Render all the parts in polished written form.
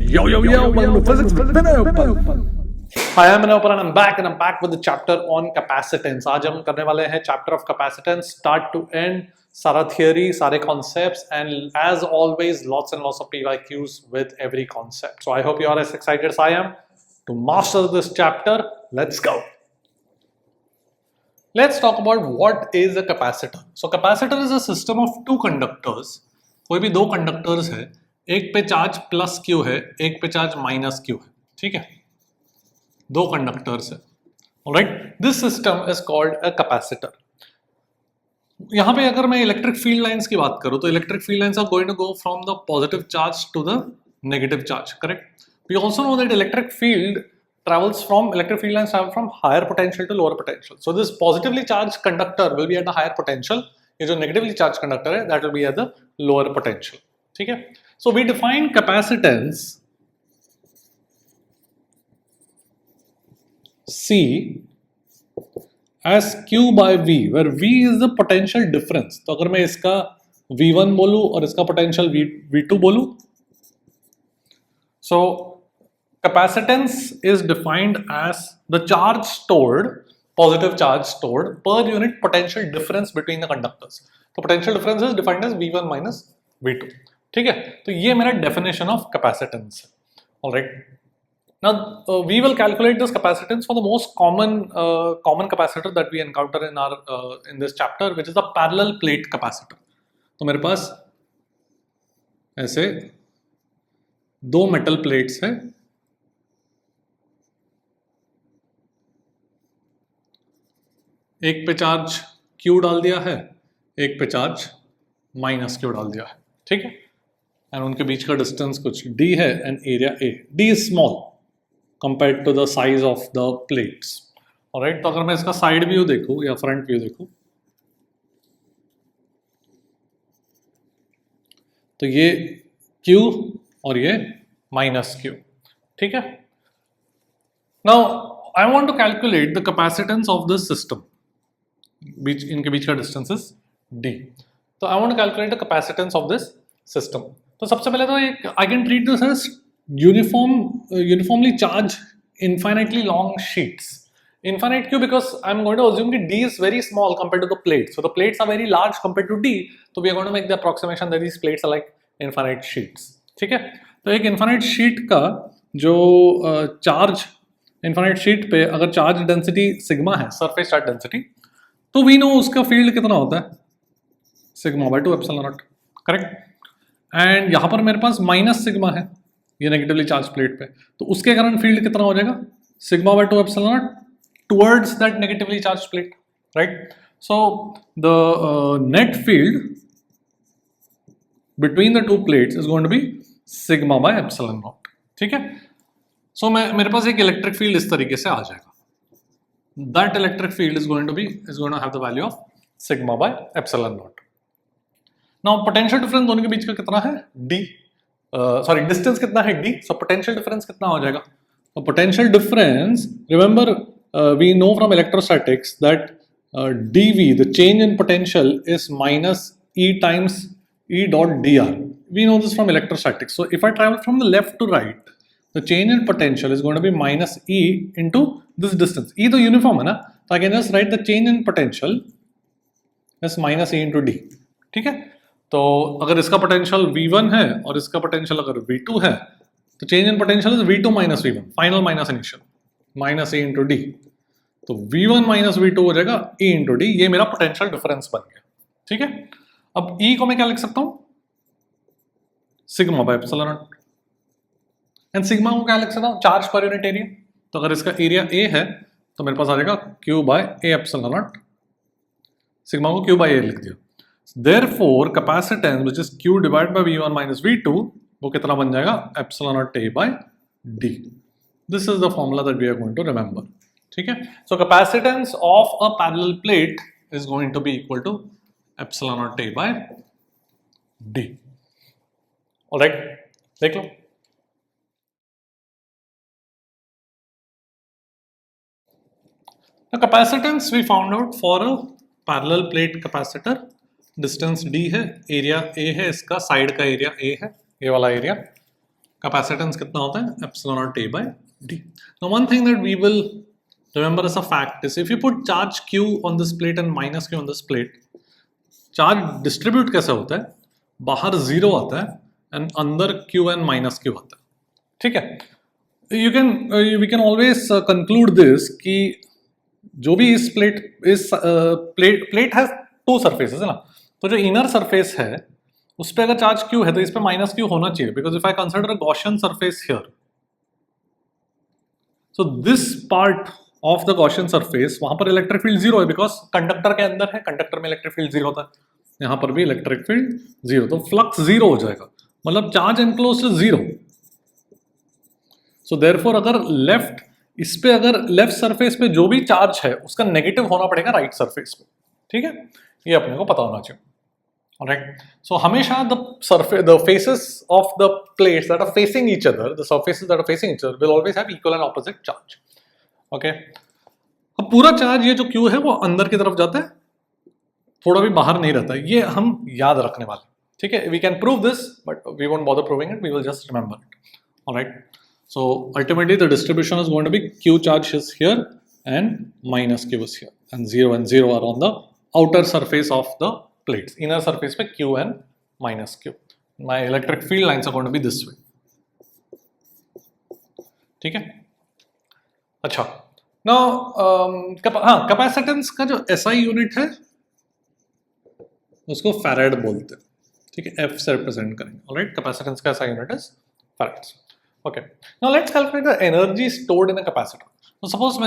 Yo, welcome to Physics with Vinay Uppal. Hi, I'm Vinay Uppal and I'm back with the chapter on capacitance. आज हम करने वाले हैं chapter of capacitance, start to end, सारा theory, सारे concepts, and as always, lots and lots of PYQs with every concept. So I hope you are as excited as I am to master this chapter. Let's go. Let's talk about what is a capacitor. So capacitor is a system of two conductors. कोई भी दो conductors है, एक पे charge plus Q है, एक पे charge minus Q है, ठीक है, दो कंडक्टर्स है, alright. This system is called a capacitor. यहाँ पे अगर मैं इलेक्ट्रिक फील्ड लाइंस की बात करूँ तो electric field lines are going to go from the positive charge to the negative charge, correct. We also know that electric field electric field lines travel from higher potential to lower potential. So this positively charged conductor will be at the higher potential. ये जो negatively charged conductor है that will be at the lower potential. ठीक है. So we define capacitance C as Q by V, where V is the potential difference. तो अगर मैं इसका V1 बोलूं और इसका potential V2 बोलूं, so capacitance is defined as the charge stored, positive charge stored per unit potential difference between the conductors. तो potential difference is defined as V1 minus V2. ठीक है, तो ये मेरा definition of capacitance है. Alright. Now we will calculate this capacitance for the most common capacitor that we encounter in our in this chapter, which is the parallel plate capacitor. तो मेरे पास ऐसे दो metal plates है, एक पे charge Q डाल दिया है, एक पे चार्ज माइनस Q डाल दिया है, ठीक है, एंड उनके बीच का डिस्टेंस कुछ D है and area A. D is small compared to the size of the plates. Alright. तो अगर मैं इसका साइड व्यू देखूं या फ्रंट व्यू देखूं तो ये Q और ये माइनस Q, ठीक है. Now I want to calculate the capacitance of this system. इनके बीच का डिस्टेंस इज D. तो I want to calculate the capacitance of this system. तो सबसे पहले तो एक I can treat this as uniformly charge infinitely long sheets. Infinite क्यों? Because I am going to assume that D is very small compared to the plates. So the plates are very large compared to D. So we are going to make the approximation that these plates are like infinite sheets. ठीक है. तो एक infinite sheet का जो charge infinite sheet पे अगर charge density sigma है, surface charge density, तो वी नो उसका फील्ड कितना होता है, sigma by 2 epsilon not, correct. And यहाँ पर मेरे पास माइनस सिग्मा है, ये नेगेटिवली चार्ज प्लेट पे, तो उसके कारण फील्ड कितना हो जाएगा, sigma by 2 epsilon naught towards that negatively charge plate, right. So the net field between the two plates is going to be sigma by epsilon naught, ठीक है. सो मेरे पास एक इलेक्ट्रिक फील्ड इस तरीके से आ जाएगा. That electric field is going to have the value of sigma by epsilon naught. Now potential difference दोनों के बीच का कितना है, D. Distance कितना है, D. So potential difference कितना हो जाएगा. So potential difference, remember we know from electrostatics that dV, the change in potential, is minus E times E dot dr. We know this from electrostatics. So if I travel from the left to right, the change in potential is going to be minus E into this distance. E तो uniform है ना, तो I can just write the change in potential as minus E into D, ठीक है. तो अगर इसका potential V1 है और इसका पोटेंशियल अगर V2 है, तो change in potential is V2 minus V1, final minus initial, minus E into D. तो V1 माइनस V2 हो जाएगा E into D. ये मेरा पोटेंशियल डिफरेंस बन गया, ठीक है. अब E को मैं क्या लिख सकता हूँ, sigma by epsilon not. And sigma को क्या लिख सकता हूँ, चार्ज पर यूनिट एरिया. तो अगर इसका एरिया A है तो मेरे पास आ जाएगा Q by A epsilon naught. Sigma को Q बाय A लिख दिया. Therefore capacitance which is Q divided by V1 minus V2, वो कितना बन जाएगा, epsilon naught A by D. This is the formula that we are going to remember, ठीक है. So capacitance of a parallel plate is going to be equal to epsilon naught A by D. Alright, देख लो. The capacitance we found out for a parallel plate capacitor. Distance D है, area A है, इसका side का area A है, ये वाला area. Capacitance कितना होता है? Epsilon naught A by D. Now one thing that we will remember as a fact is if you put charge q on this plate and minus q on this plate, charge distribute कैसे होता है? बाहर zero आता है and अंदर q and minus q आता है. ठीक है, you can we can always conclude this कि जो भी इस प्लेट हैज टू सरफेसेस है ना, तो जो इनर सरफेस है उस पर अगर चार्ज q है तो इस पे माइनस q होना चाहिए, because if I consider a Gaussian surface here, so this part of the Gaussian surface वहां पर इलेक्ट्रिक फील्ड जीरो है, बिकॉज कंडक्टर के अंदर है, कंडक्टर में इलेक्ट्रिक फील्ड जीरो होता है, यहां पर भी इलेक्ट्रिक फील्ड जीरो, तो फ्लक्स जीरो हो जाएगा, मतलब charge enclosed is zero. So therefore अगर इस पे अगर लेफ्ट सरफेस पे जो भी चार्ज है उसका नेगेटिव होना पड़ेगा राइट सरफेस पे. ठीक है, ये अपने को पता होना चाहिए. Alright, so हमेशा the faces of the plates that are facing each other, the surfaces that are facing each other will always have equal and opposite charge. Okay, अब पूरा चार्ज ये जो Q है वो अंदर की तरफ जाता है, थोड़ा भी बाहर नहीं रहता है, ये हम याद रखने वाले. ठीक है, we can prove this but we won't bother proving it, we will just remember it. Alright, so ultimately the distribution is going to be Q charge is here and minus Q is here, and 0 are on the outer surface of the plates, inner surface पे Q and minus Q. My electric field lines are going to be this way. ठीक है, अच्छा. Now capacitance का जो SI unit है उसको farad बोलते हैं. ठीक है, F से रिप्रेजेंट करेंगे. ऑलराइट, कैपेसिटेंस का SI unit is farads. Okay, now let's calculate the energy stored in a capacitor. तो सपोज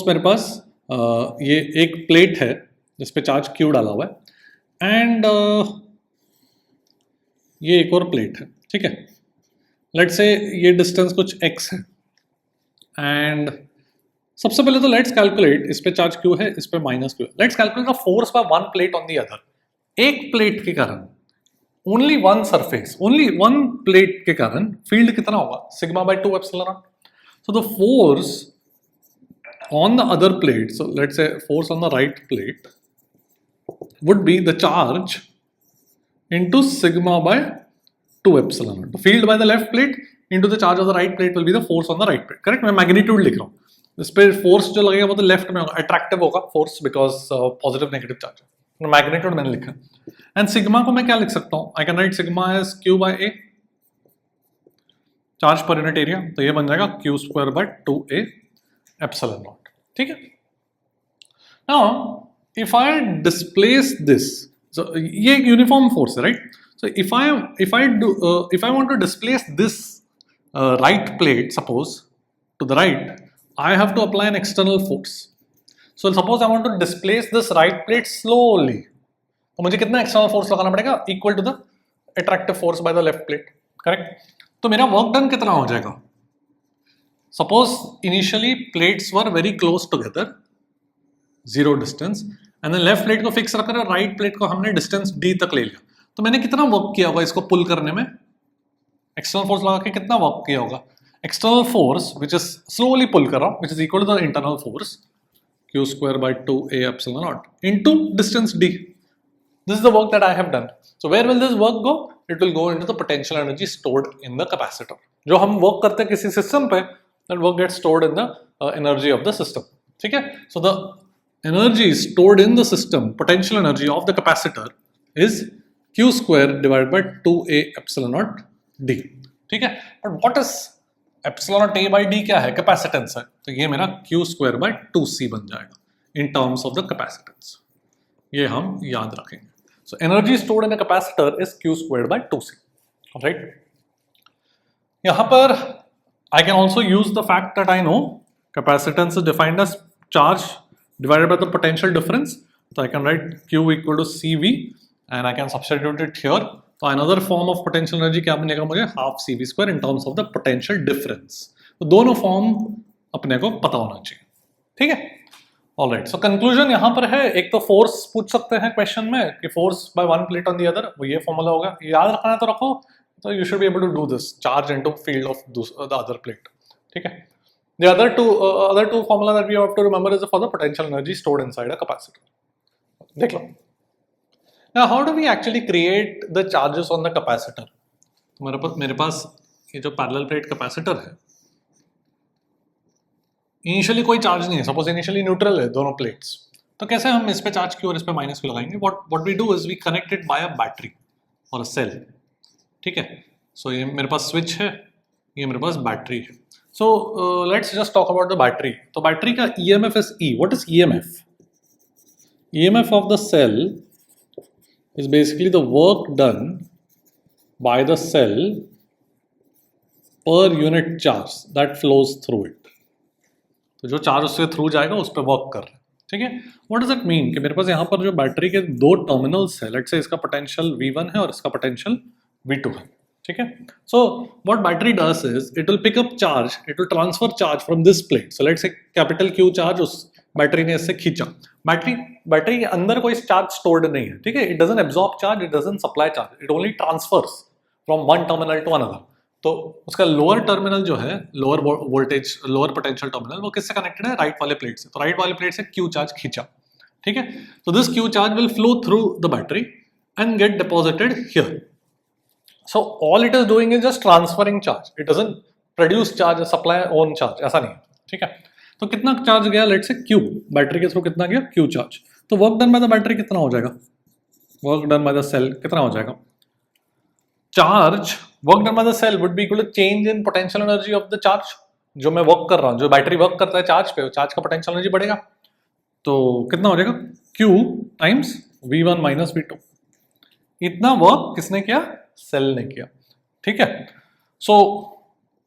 मेरे पास ये एक प्लेट है जिस पे चार्ज Q डाला हुआ है एंड ये एक और प्लेट है. ठीक है, लेट्स से ये डिस्टेंस कुछ x है एंड सबसे पहले तो लेट्स कैलकुलेट, इस पे चार्ज Q है, इस पे माइनस Q है. Let's calculate the force by one plate on the other. एक प्लेट के कारण, only one surface, only one plate के कारण फील्ड कितना होगा? Sigma by 2 epsilon not. So the force on the other plate, so let's say force on the right plate would be the charge into sigma by 2 epsilon naught. The field by the left plate into the charge of the right plate will be the force on the right plate. Correct? मैं magnitude लिख रहा हूँ. इस पे force जो लगेगा वो तो left में होगा, attractive होगा force because positive negative charge. Magnitude मैंने लिखा. And sigma को मैं क्या लिख सकता हूँ? I can write sigma as Q by A, charge per unit area. तो ये बन जाएगा Q square by 2A epsilon naught. ठीक है, now if I displace this, so ये एक यूनिफॉर्म फोर्स है, right? So if I want to displace this right plate, suppose to the right, I have to apply an external force. So suppose I want to displace this right plate slowly, तो मुझे कितना external force लगाना पड़ेगा? Equal to the attractive force by the left plate. Correct, तो मेरा work done कितना हो जाएगा? Suppose initially plates were very close together, zero distance, and then left plate को fix रखकर right plate को हमने distance d तक ले लिया. तो मैंने कितना वर्क किया होगा इसको पुल करने में? एक्सटर्नल फोर्स लगा के कितना वर्क किया होगा? External force which is slowly pull कर रहा हूँ, which is equal to the internal force Q square by 2A epsilon naught into distance d. This is the work that I have done. So where will this work go? It will go into the potential energy stored in the capacitor. जो हम work करते हैं किसी system पे, that work gets stored in the energy of the system. ठीक है, so the energy stored in the system, potential energy of the capacitor is Q square divided by 2A epsilon naught d. ठीक है, but what is epsilon naught A by d? क्या है? Capacitance है, तो ये मेरा Q square by 2C बन जाएगा in terms of the capacitance. ये हम याद रखेंगे. So energy stored in a capacitor is Q squared by 2C. Alright, यहाँ पर I can also use the fact that I know capacitance is defined as charge divided by the potential difference. So I can write Q equal to CV and I can substitute it here. So another form of potential energy क्या बनेगा मुझे? half CV square in terms of the potential difference. तो दोनों form अपने को पता होना चाहिए. ठीक है, ऑलराइट. सो कंक्लूजन यहाँ पर है, एक तो फोर्स पूछ सकते हैं क्वेश्चन में कि force by one plate on the other, वो ये फॉर्मूला होगा, याद रखना है तो रखो. So you should be able to do this, charge into field of the other plate. ठीक है, the other two formula that we have to remember is for the potential energy stored inside a capacitor. देख लो. Now how do we actually create the charges on the capacitor? मेरे पास ये जो parallel plate capacitor है, initially कोई charge नहीं है, suppose initially neutral है दोनों प्लेट्स, तो कैसे हम इस पे चार्ज क्यू और इस पे माइनस क्यू लगाएंगे? What we do is we connect it by a battery और अ सेल, ठीक है? सो ये मेरे पास स्विच है, ये मेरे पास बैटरी है. So let's just talk about the battery. तो बैटरी का EMF is E. What is EMF? EMF of the cell is basically the work done by the cell per unit charge that flows through it. तो जो charge उससे through जाएगा उस पर work कर रहा है, ठीक है? व्हाट डज इट मीन कि मेरे पास यहाँ पर जो बैटरी के दो टर्मिनल्स है, लेट्स से इसका पोटेंशियल V1 है और इसका पोटेंशियल V2 है, ठीक है? So what battery does is it will pick up charge, it will transfer charge from this plate. So let's say capital Q charge उस बैटरी ने इससे खींचा. बैटरी के अंदर कोई चार्ज स्टोर्ड नहीं है, ठीक है? It doesn't absorb charge, it doesn't supply charge, it only transfers from one terminal to another. तो उसका लोअर टर्मिनल जो है, lower voltage, lower potential terminal, वो किससे कनेक्टेड है? राइट वाले प्लेट से. तो राइट वाले प्लेट से क्यू चार्ज खींचा, ठीक है? तो this Q charge will flow through the battery and get deposited here. So all it is doing is just transferring charge, it doesn't produce charge, supply own charge, ऐसा नहीं है, ठीक है? तो कितना चार्ज गया? लेट्स से क्यू, बैटरी के through कितना गया? Q charge. तो work done by the battery कितना हो जाएगा? Work done by the cell कितना हो जाएगा? Charge work done by the cell would be equal to change in potential energy of the charge. जो मैं वर्क कर रहा हूँ, जो बैटरी वर्क करता है चार्ज पे, चार्ज का पोटेंशियल एनर्जी बढ़ेगा. तो कितना हो जाएगा? Q times V1 minus V2. इतना वर्क किसने किया? सेल ने किया, ठीक है? सो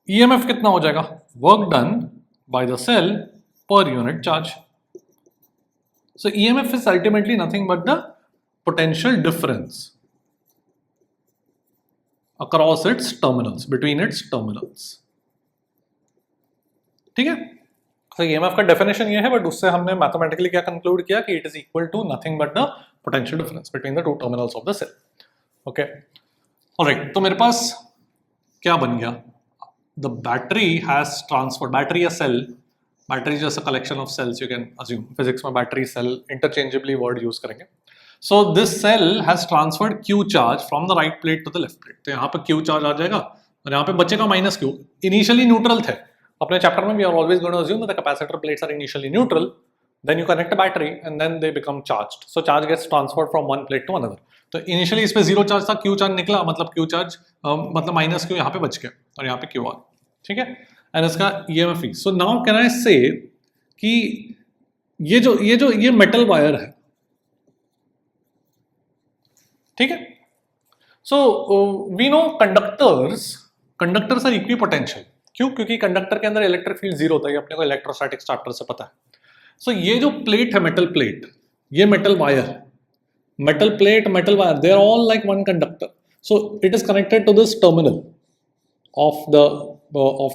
EMF कितना हो जाएगा? Work done by the cell per unit charge. So EMF is ultimately nothing but the potential difference across its terminals, between its terminals. ठीक है? So EMF का definition ये है, but उससे हमने mathematically क्या conclude किया कि it is equal to nothing but the potential difference between the two terminals of the cell. Okay. Alright. तो मेरे पास क्या बन गया? The battery has transferred, battery या cell, battery is just a collection of cells, you can assume. Physics में battery cell interchangeably word use करेंगे. So this cell has transferred Q charge from the right plate to the left plate. तो यहाँ पे Q charge आ जाएगा और यहाँ पे बचेगा minus Q. Initially neutral थे. अपने chapter में we are always going to assume that the capacitor plates are initially neutral. Then you connect a battery and then they become charged. So charge gets transferred from one plate to another. तो initially इस पे zero charge था, Q charge निकला, मतलब Q charge मतलब minus Q यहाँ पे बच गया और यहाँ पे क्यू आर, ठीक है? एंड इसका EMF E. So now can I say कि ये मेटल वायर है, ठीक है? So we know conductors are equipotential. क्यों? क्योंकि कंडक्टर के अंदर इलेक्ट्रिक फील्ड जीरो होता है, अपने को इलेक्ट्रोस्टैटिक चैप्टर से पता है. सो ये जो प्लेट है, मेटल प्लेट, ये metal wire, metal plate, metal wire, they are all like one conductor. So it is connected to this terminal of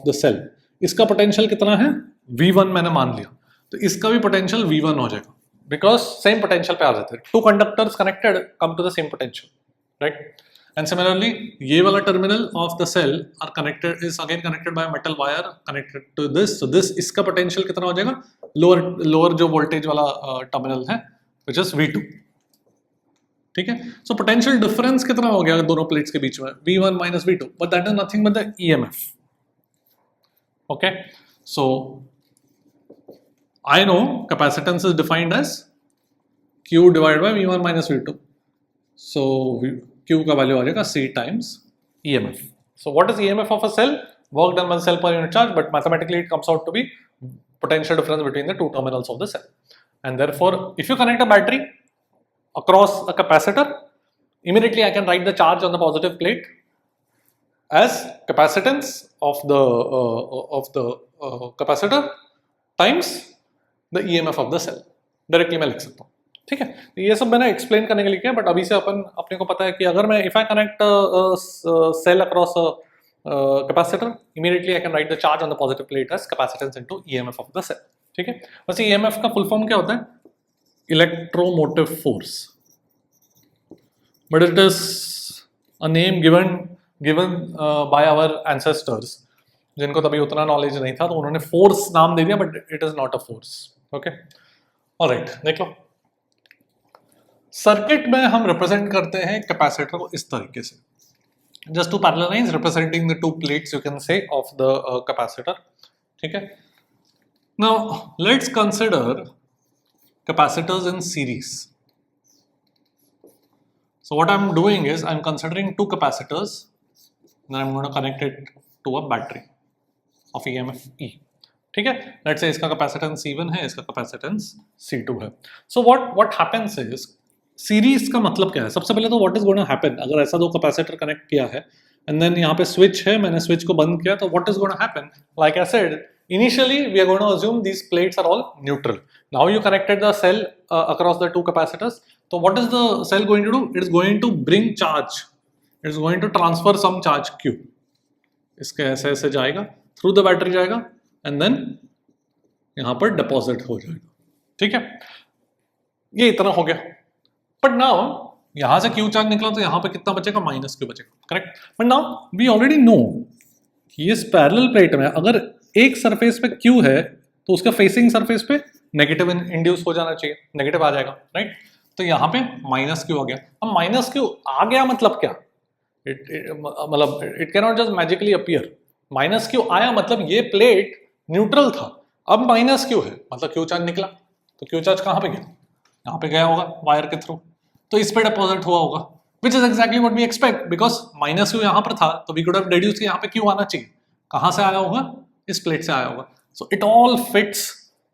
the cell. इसका पोटेंशियल कितना है? V1 मैंने मान लिया, तो इसका भी पोटेंशियल V1 हो जाएगा, बिकॉज सेम पोटेंशियल पे आ जाते हैं. Two conductors connected come to the same potential, right? And similarly ये वाला terminal of the cell are connected, is again connected by metal wire connected to this. So this, इसका potential कितना हो जाएगा? लोअर जो वोल्टेज वाला terminal है, which is V2, ठीक है? सो पोटेंशियल डिफरेंस कितना हो गया दोनों प्लेट्स के बीच में? V1 minus V2, but that is nothing but the EMF. Okay, so I know capacitance is defined as Q divided by V1 minus V2. So Q का वैल्यू आ जाएगा C times EMF. So what is EMF of a cell? Work done by the cell per unit charge, but mathematically it comes out to be potential difference between the two terminals of the cell. And therefore, if you connect a battery across a capacitor, immediately I can write the charge on the positive plate as capacitance of the capacitor times the EMF of the cell. Directly मैं लिख सकता हूँ, ठीक है? ये सब मैंने explain करने के लिए किया, बट अभी से अपने को पता है कि अगर मैं if I connect cell across capacitor, immediately I can write the charge on the positive plate as capacitance into EMF of the cell. ठीक है? वैसे EMF का फुल फॉर्म क्या होता है? Electromotive force, but it is a name given by our ancestors, जिनको तभी उतना नॉलेज नहीं था, तो उन्होंने फोर्स नाम दे दिया, but it is not a force. Okay, alright, देख लो. सर्किट में हम रिप्रेजेंट करते हैं कैपेसिटर को इस तरीके से, just to parallelize representing the two plates you can say of the capacitor. ठीक है, now let's consider capacitors in series. So what I'm doing is I'm considering two capacitors, then I'm going to connect it to a battery of EMF E. ठीक है, let's say इसका capacitance C1 है, इसका capacitance C2 है. So what happens is, series का मतलब क्या है? सबसे पहले तो what is going to happen, अगर ऐसा दो कैपेसिटर कनेक्ट किया है एंड देन यहाँ पे स्विच है, मैंने स्विच को बंद किया, तो what is going to happen? Like I said initially we are going to assume these plates are all neutral. Now you connected the cell across the two capacitors, तो what is the cell going to do? It is going to bring charge, it is going to transfer some charge Q. इसके ऐसे ऐसे जाएगा, through the battery जाएगा and then यहाँ पर deposit हो जाएगा. ठीक है, ये इतना हो गया. बट नाउ यहां से Q चार्ज निकला तो यहां पे कितना बचेगा? -Q बचेगा, correct. But now we already know कि इस पैरेलल प्लेट में अगर एक सरफेस पे Q है तो उसका फेसिंग सरफेस पे नेगेटिव इंड्यूस हो जाना चाहिए, नेगेटिव आ जाएगा, राइट. तो यहाँ पे -Q आ गया. अब -Q आ गया मतलब क्या? मतलब it can not just magically appear. -Q आया मतलब ये प्लेट न्यूट्रल था, अब -Q है मतलब Q चार्ज निकला. तो Q चार्ज कहाँ पे गया? यहाँ पे गया होगा वायर के थ्रू, तो इस पे डिपॉजिट हुआ होगा, which is exactly what we expect, because -Q यहाँ पर था तो वी कुड हैव डिड्यूस कि यहाँ पे Q आना चाहिए. कहाँ से आया होगा? इस प्लेट से आया होगा. सो इट ऑल फिट्स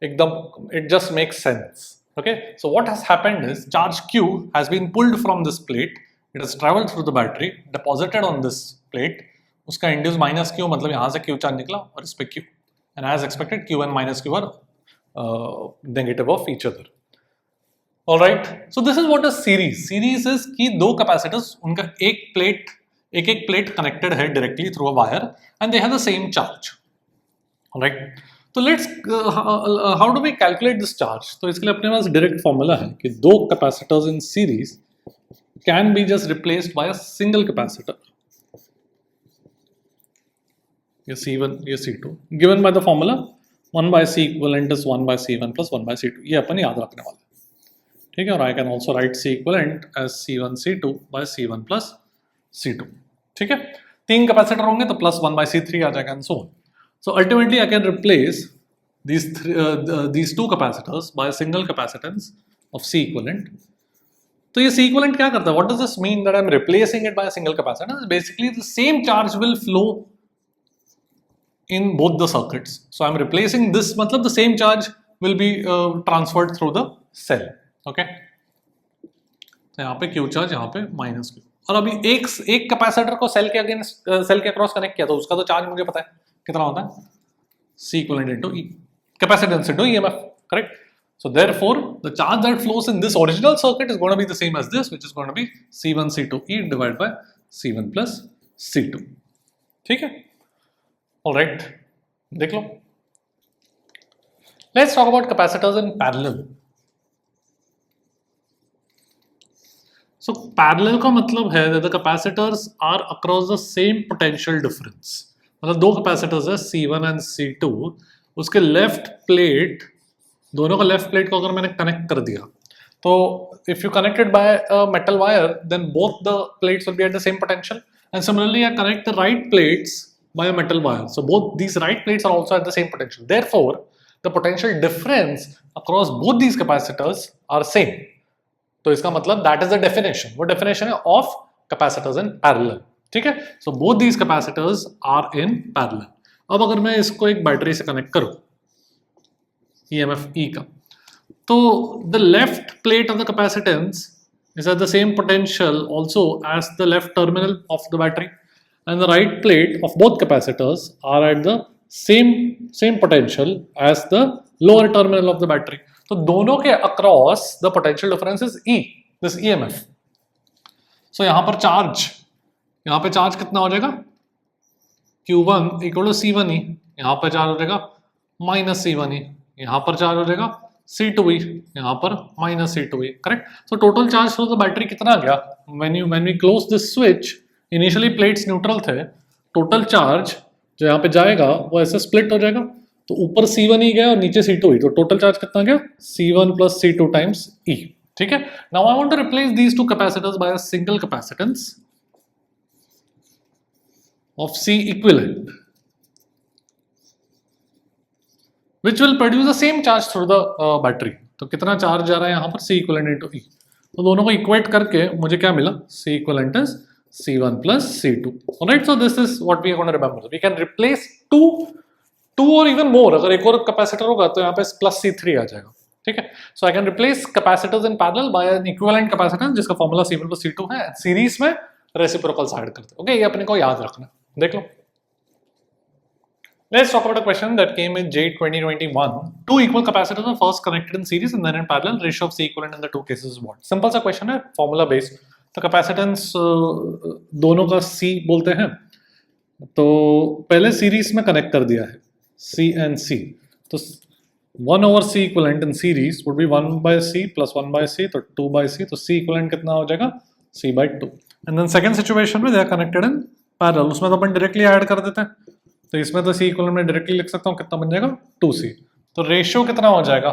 एकदम, it just makes sense. Okay, so what has happened is charge Q has been pulled from this plate, it has travelled through the battery, deposited on this plate. उसका induce -Q मतलब यहाँ से Q charge निकला और इस पे Q, and as expected Q and -Q are negative of each other. All right, so this is what a series. Series is कि दो capacitors, उनका एक प्लेट कनेक्टेड है directly through a wire and they have the same charge. All right, तो let's how do we calculate this charge? तो इसके लिए अपने पास direct formula है कि दो capacitors in series can be just replaced by a single capacitor. ये C1, ये C2, given by the formula 1 by C equivalent is 1 by C1 plus 1 by C2. ये अपन याद रखने वाले. ठीक है, और I can also right C equivalent as C1 C2 by C1 plus C2. ठीक है, तीन कैपेसिटर होंगे तो +1 by C3 आ जाएगा and so on. So ultimately I can replace these two capacitors by a single capacitance of C equivalent. तो ये C equivalent क्या करता है? What does this mean that I'm replacing it by a single capacitance? Basically the same charge will flow in both the circuits. So I'm replacing this, मतलब the same charge will be transferred through the cell. Okay, तो यहाँ पे Q charge, यहाँ पे -Q. और अभी एक capacitor को सेल के अगेंस्ट सेल के अक्रॉस कनेक्ट किया तो उसका तो चार्ज मुझे पता है कितना होता है, C equivalent into E, capacitance into EMF, correct? So therefore the charge that flows in this original circuit is going to be the same as this, which is going to be C1 C2 E divided by C1 plus C2. ठीक है, all right, देख लो. Let's talk about capacitors in parallel. So parallel का मतलब है that the capacitors are across the same potential difference. मतलब दो capacitors है C1 and C2, उसके left plate, दोनों का left plate को अगर मैंने connect कर दिया तो if you connect it by a metal wire then both the plates will be at the same potential, and similarly I connect the right plates by a metal wire, so both these right plates are also at the same potential. Therefore the potential difference across both these capacitors are same. तो इसका मतलब that is the definition, वो definition है of capacitors in parallel. ठीक है, so both these capacitors are in parallel. अब अगर मैं इसको एक बैटरी से कनेक्ट करूं EMF E का, तो the left plate of the capacitance is at the same potential also as the left terminal of the battery, and the right plate of both capacitors are at the same potential as the lower terminal of the battery. तो दोनों के across the potential difference is E, this EMF. सो यहाँ पर charge कितना हो जाएगा? Q1 equal to C1E, यहाँ पर चार्ज हो जाएगा -C1E, यहाँ पर चार्ज हो जाएगा C2E, यहाँ पर -C2E, correct. So total charge through the battery कितना आ गया? When we close this switch, initially plates neutral थे, टोटल चार्ज जो यहाँ पे जाएगा वो ऐसे स्प्लिट हो जाएगा, तो ऊपर C1E गया और नीचे C2E, तो टोटल चार्ज कितना गया? C1 plus C2 times E. ठीक है. Now I want to replace these two capacitors by a single capacitance of C equivalent which will produce the same charge through the battery. तो कितना charge जा रहा है यहाँ पर C equivalent into E. तो दोनों को इक्वेट करके मुझे क्या मिला? C equivalent is C1 plus C2. Alright, so this is what we are going to remember. We can replace two or even more. अगर एक और कैपेसिटर होगा तो यहाँ पे plus C3 आ जाएगा. ठीक है. So I can replace capacitors in parallel by an equivalent capacitance जिसका फॉर्मूला C1 plus C2 है. सीरीज में रेसिप्रोकल्स ऐड करते हैं. ओके, ये अपने को याद रखना. देख लो. Let's talk about a question that came in J 2021. Two equal capacitors are first connected in series and then in parallel. Ratio of C equivalent in the two cases is what? Simple सा question है, formula based. तो capacitance दोनों का C बोलते हैं. तो पहले series में connect कर दिया है C and C. तो 1 over C equivalent in series would be 1 by C plus 1 by C. तो 2 by C. तो C equivalent कितना हो जाएगा? C by 2. And then second situation में they are connected in parallel. उसमें तो अपन directly add कर देते हैं. तो इसमें तो C इक्वल में डायरेक्टली लिख सकता हूँ, कितना बन जाएगा 2C. तो रेशियो कितना हो जाएगा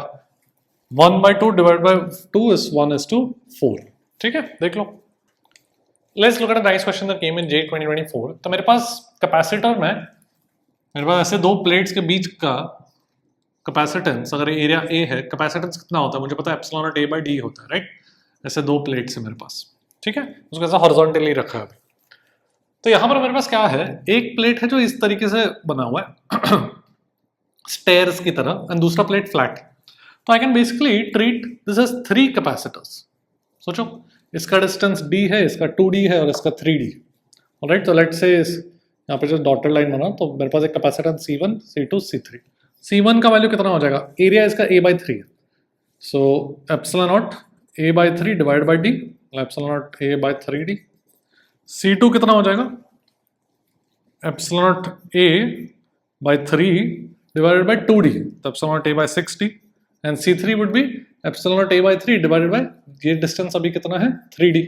1/2 डिवाइड बाय 2 इज 1:4. ठीक है, देख लो. Let's look at a nice question that came in J 2024. तो मेरे पास कैपेसिटर में मेरे पास ऐसे दो प्लेट्स के बीच का कैपेसिटेंस, अगर एरिया A है, कैपेसिटेंस कितना होता है मुझे पता है, epsilon naught A by D होता है, राइट. ऐसे दो प्लेट्स है मेरे पास. ठीक है, उसको ऐसा हॉरिजॉन्टली रखा है. तो यहां पर मेरे पास क्या है, एक प्लेट है जो इस तरीके से बना हुआ है स्टेयर्स की तरह, एंड दूसरा प्लेट फ्लैट. तो I can basically treat this as 3 capacitors. सोचो, इसका डिस्टेंस D है, इसका 2D है और इसका 3D. ऑलराइट, तो लेट्स से यहाँ पे जो डॉटेड लाइन बना, तो मेरे पास एक capacitance C1, C2, C3. C1 का वैल्यू कितना हो जाएगा, एरिया इसका A/3 है. So epsilon not A/3 divide by D, epsilon not A/3D. C2 कितना हो जाएगा, epsilon not A/3 divided by 2D, तो epsilon not A/6D. And C3 would be epsilon not A/3 divided by, ये distance अभी कितना है 3D,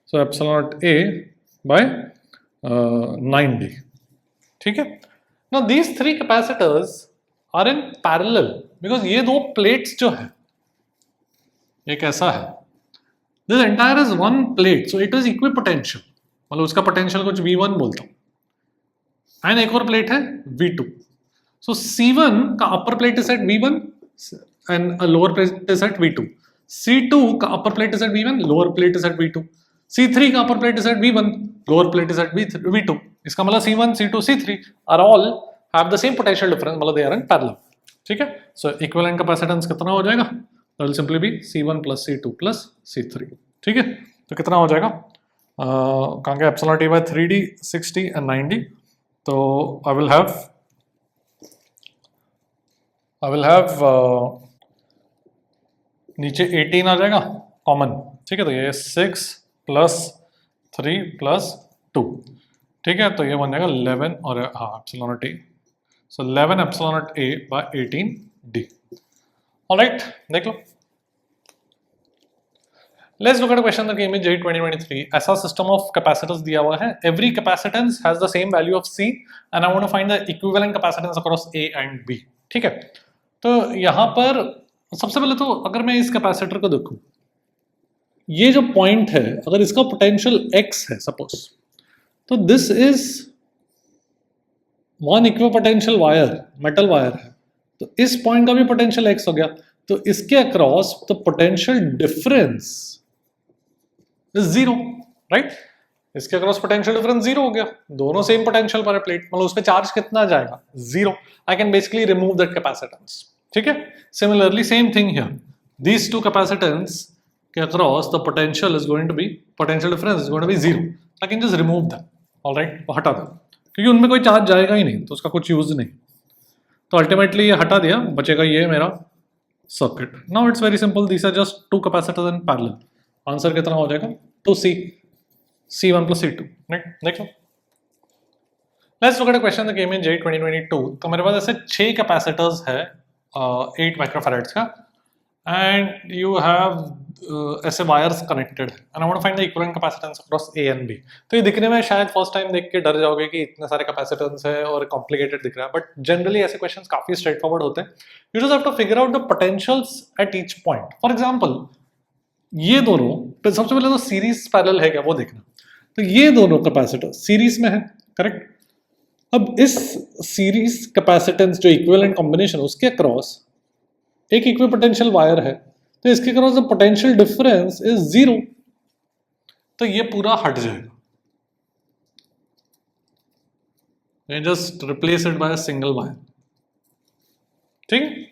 so epsilon not A/9D. ठीक है. Now these 3 capacitors are in parallel because ये दो plates जो है, एक ऐसा है, this entire is one plate, so it is equipotential. मतलब उसका पोटेंशियल कुछ V1 बोलता हूँ, एंड एक और प्लेट है V2. so C1 का upper plate is at V1 and lower plate is at V2. C2 का upper plate is at V1, lower plate is at V2. C3 का upper plate is at V1, lower plate is at V2. इसका मतलब C1, C2, C3 are all have the same potential difference, मतलब they are in parallel. ठीक है. सो equivalent capacitance कितना हो जाएगा, that will simply be C1 plus C2 plus C3. ठीक है. तो कितना हो जाएगा, कहाँ गया, epsilon not A/3D, 6D and 9D. तो I will have नीचे 18 आ जाएगा कॉमन. ठीक है. तो ये 6 plus 3 plus 2. ठीक है. तो ये बन जाएगा 11 और हाँ epsilon naught A. So 11 epsilon naught A by 18D. Alright, देख लो. Let's look at a question that came in J 2023. ऐसा सिस्टम ऑफ कैपेसिटर्स दिया हुआ है. Every capacitance has the same value of C and I want to find the equivalent capacitance across A and B. ठीक है. तो यहाँ पर सबसे पहले तो अगर मैं इस कैपेसिटर को देखूं, ये जो पॉइंट है, अगर इसका पोटेंशियल X है सपोज, तो this is one equipotential wire, metal wire है. तो इस पॉइंट का भी पोटेंशियल X हो गया. तो इसके across the potential difference is 0, right. इसके अक्रॉस पोटेंशियल डिफरेंस 0 हो गया. दोनों सेम पोटेंशियल पर है प्लेट, मतलब उसमें चार्ज कितना जाएगा 0. I can basically remove that capacitance. ठीक है. Similarly same thing here, these two capacitance के across the potential is going to be, potential difference is going to be 0. I can just remove that. Alright, वो हटा दो क्योंकि उनमें कोई charge जाएगा ही नहीं, तो उसका कुछ यूज नहीं. तो अल्टीमेटली ये हटा दिया, बचेगा ये मेरा circuit. Now it's very simple, these are just 2 capacitors in parallel. Answer कितना हो जाएगा 2C, C1 plus C2. Right, देख लो. Let's look at a question that came in J 2022. तो मेरे पास ऐसे 6 कैपेसिटर्स है 8 माइक्रोफैराड्स का, एंड यू हैव ऐसे wires connected, and I want to find the equivalent capacitance across A and B. तो ये दिखने में शायद फर्स्ट टाइम देख के डर जाओगे कि इतने सारे कैपेसिटेंस है और कॉम्प्लिकेटेड दिख रहा है, बट जनरली ऐसे क्वेश्चंस काफी स्ट्रेट फॉरवर्ड होते हैं. You just have to figure out the potentials at each point. For example ये दोनों, तो सबसे पहले तो सीरीज पैरेलल है क्या वो देखना। तो ये दोनों कैपेसिटर सीरीज में है, करेक्ट। अब इस सीरीज कैपेसिटेंस जो इक्विवेलेंट कॉम्बिनेशन उसके अक्रॉस एक इक्विपोटेंशियल वायर है, तो इसके across the potential difference is 0, तो ये पूरा हट जाएगा, just replace it by a single wire, ठीक है।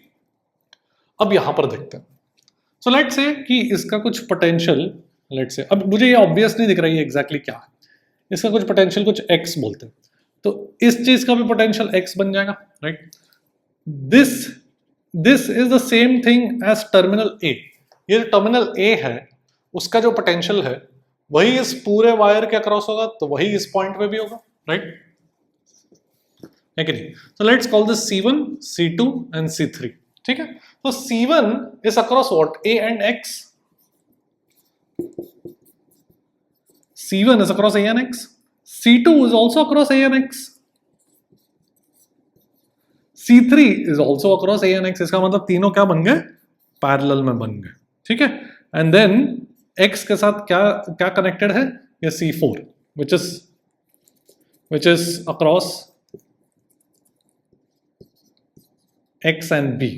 अब यहां पर देखते हैं, सो लेट्स से कि इसका कुछ पोटेंशियल, लेट्स से, अब मुझे ये ऑब्वियस नहीं दिख रही है एग्जैक्टली क्या है, इसका कुछ पोटेंशियल कुछ x बोलते हैं, तो इस चीज का भी पोटेंशियल x बन जाएगा, right. This is the same thing as terminal A। ये टर्मिनल A है उसका जो पोटेंशियल है वही इस पूरे वायर के अक्रॉस होगा, तो वही इस पॉइंट पे भी होगा, राइट, है कि नहीं। तो let's call this C1, C2 and C3, ठीक है। तो C1 is across what? A and X. C1 is across A and X. C2 is also across A and X. C3 is also across A and X. इसका मतलब तीनों क्या बन गए? Parallel में बन गए, ठीक है। एंड देन X के साथ क्या क्या कनेक्टेड है? ये C4, which is across X and B,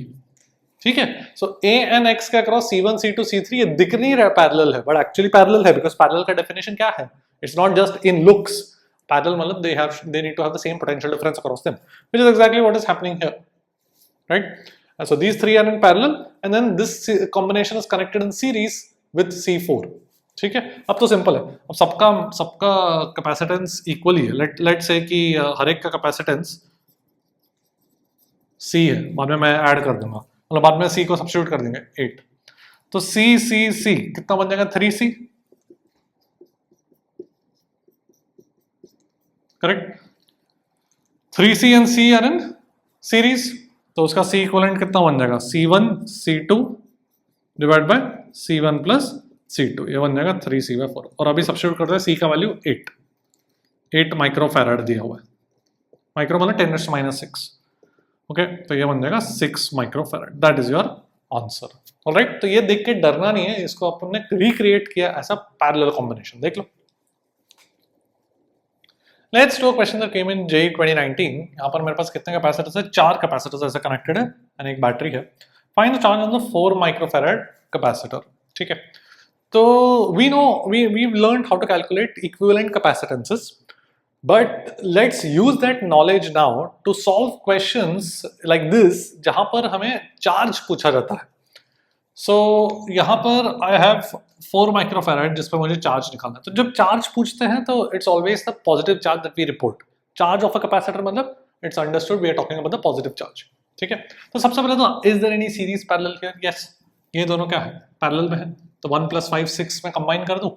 ठीक है। सो A एंड X के अक्रॉस C1, C2, C3 ये दिख नहीं रहा पैरेलल है, बट एक्चुअली पैरेलल है, बिकॉज पैरेलल का डेफिनेशन क्या है? It's not just in looks, parallel मतलब they need to have the same potential difference across them, which is exactly what is happening here, right? So these three are in parallel and then this combination is connected in series with C4, ठीक है। अब तो simple है, अब सबका capacitance equally है। Late से कि हर एक का कैपेसिटेंस C है, बाद में मैं ऐड कर दूंगा, मतलब बाद में C को सब्स्टिट्यूट कर देंगे 8, तो C कितना बन जाएगा? 3C, correct. 3C and C are in series, तो उसका C इक्विवेलेंट कितना बन जाएगा? C1 C2 divide by C1 plus C2, ये बन जाएगा 3C/4, और अभी सब्स्टिट्यूट करते हैं C का वैल्यू 8 माइक्रोफैराड दिया हुआ है, माइक्रो मतलब 10⁻⁻⁶, ओके, तो ये बन जाएगा 6 microfarad, that is your answer, alright. तो ये देख के डरना नहीं है, इसको अपन ने रिक्रिएट किया ऐसा पैरेलल कॉम्बिनेशन, देख लो। Let's do a question that came in JEE 2019। यहाँ पर मेरे पास कितने कैपेसिटर्स है? 4 कैपेसिटर्स ऐसे कनेक्टेड है एंड एक बैटरी है। Find the charge on the 4 microfarad capacitor, ठीक है। तो we learned how to calculate equivalent capacitances, but let's use that knowledge now to solve questions like this जहां पर हमें चार्ज पूछा जाता है। So यहाँ पर I have 4 माइक्रोफैराड जिस पर मुझे चार्ज निकालना है। तो जब चार्ज पूछते हैं तो it's always the positive charge that we report. Charge of a capacitor मतलब it's understood we are talking about the positive charge, ठीक है। तो सबसे पहले तो is there any series parallel here? Yes, ये दोनों क्या है? पैरेलल में है, तो 1 + 5 6 में कंबाइन कर दूं,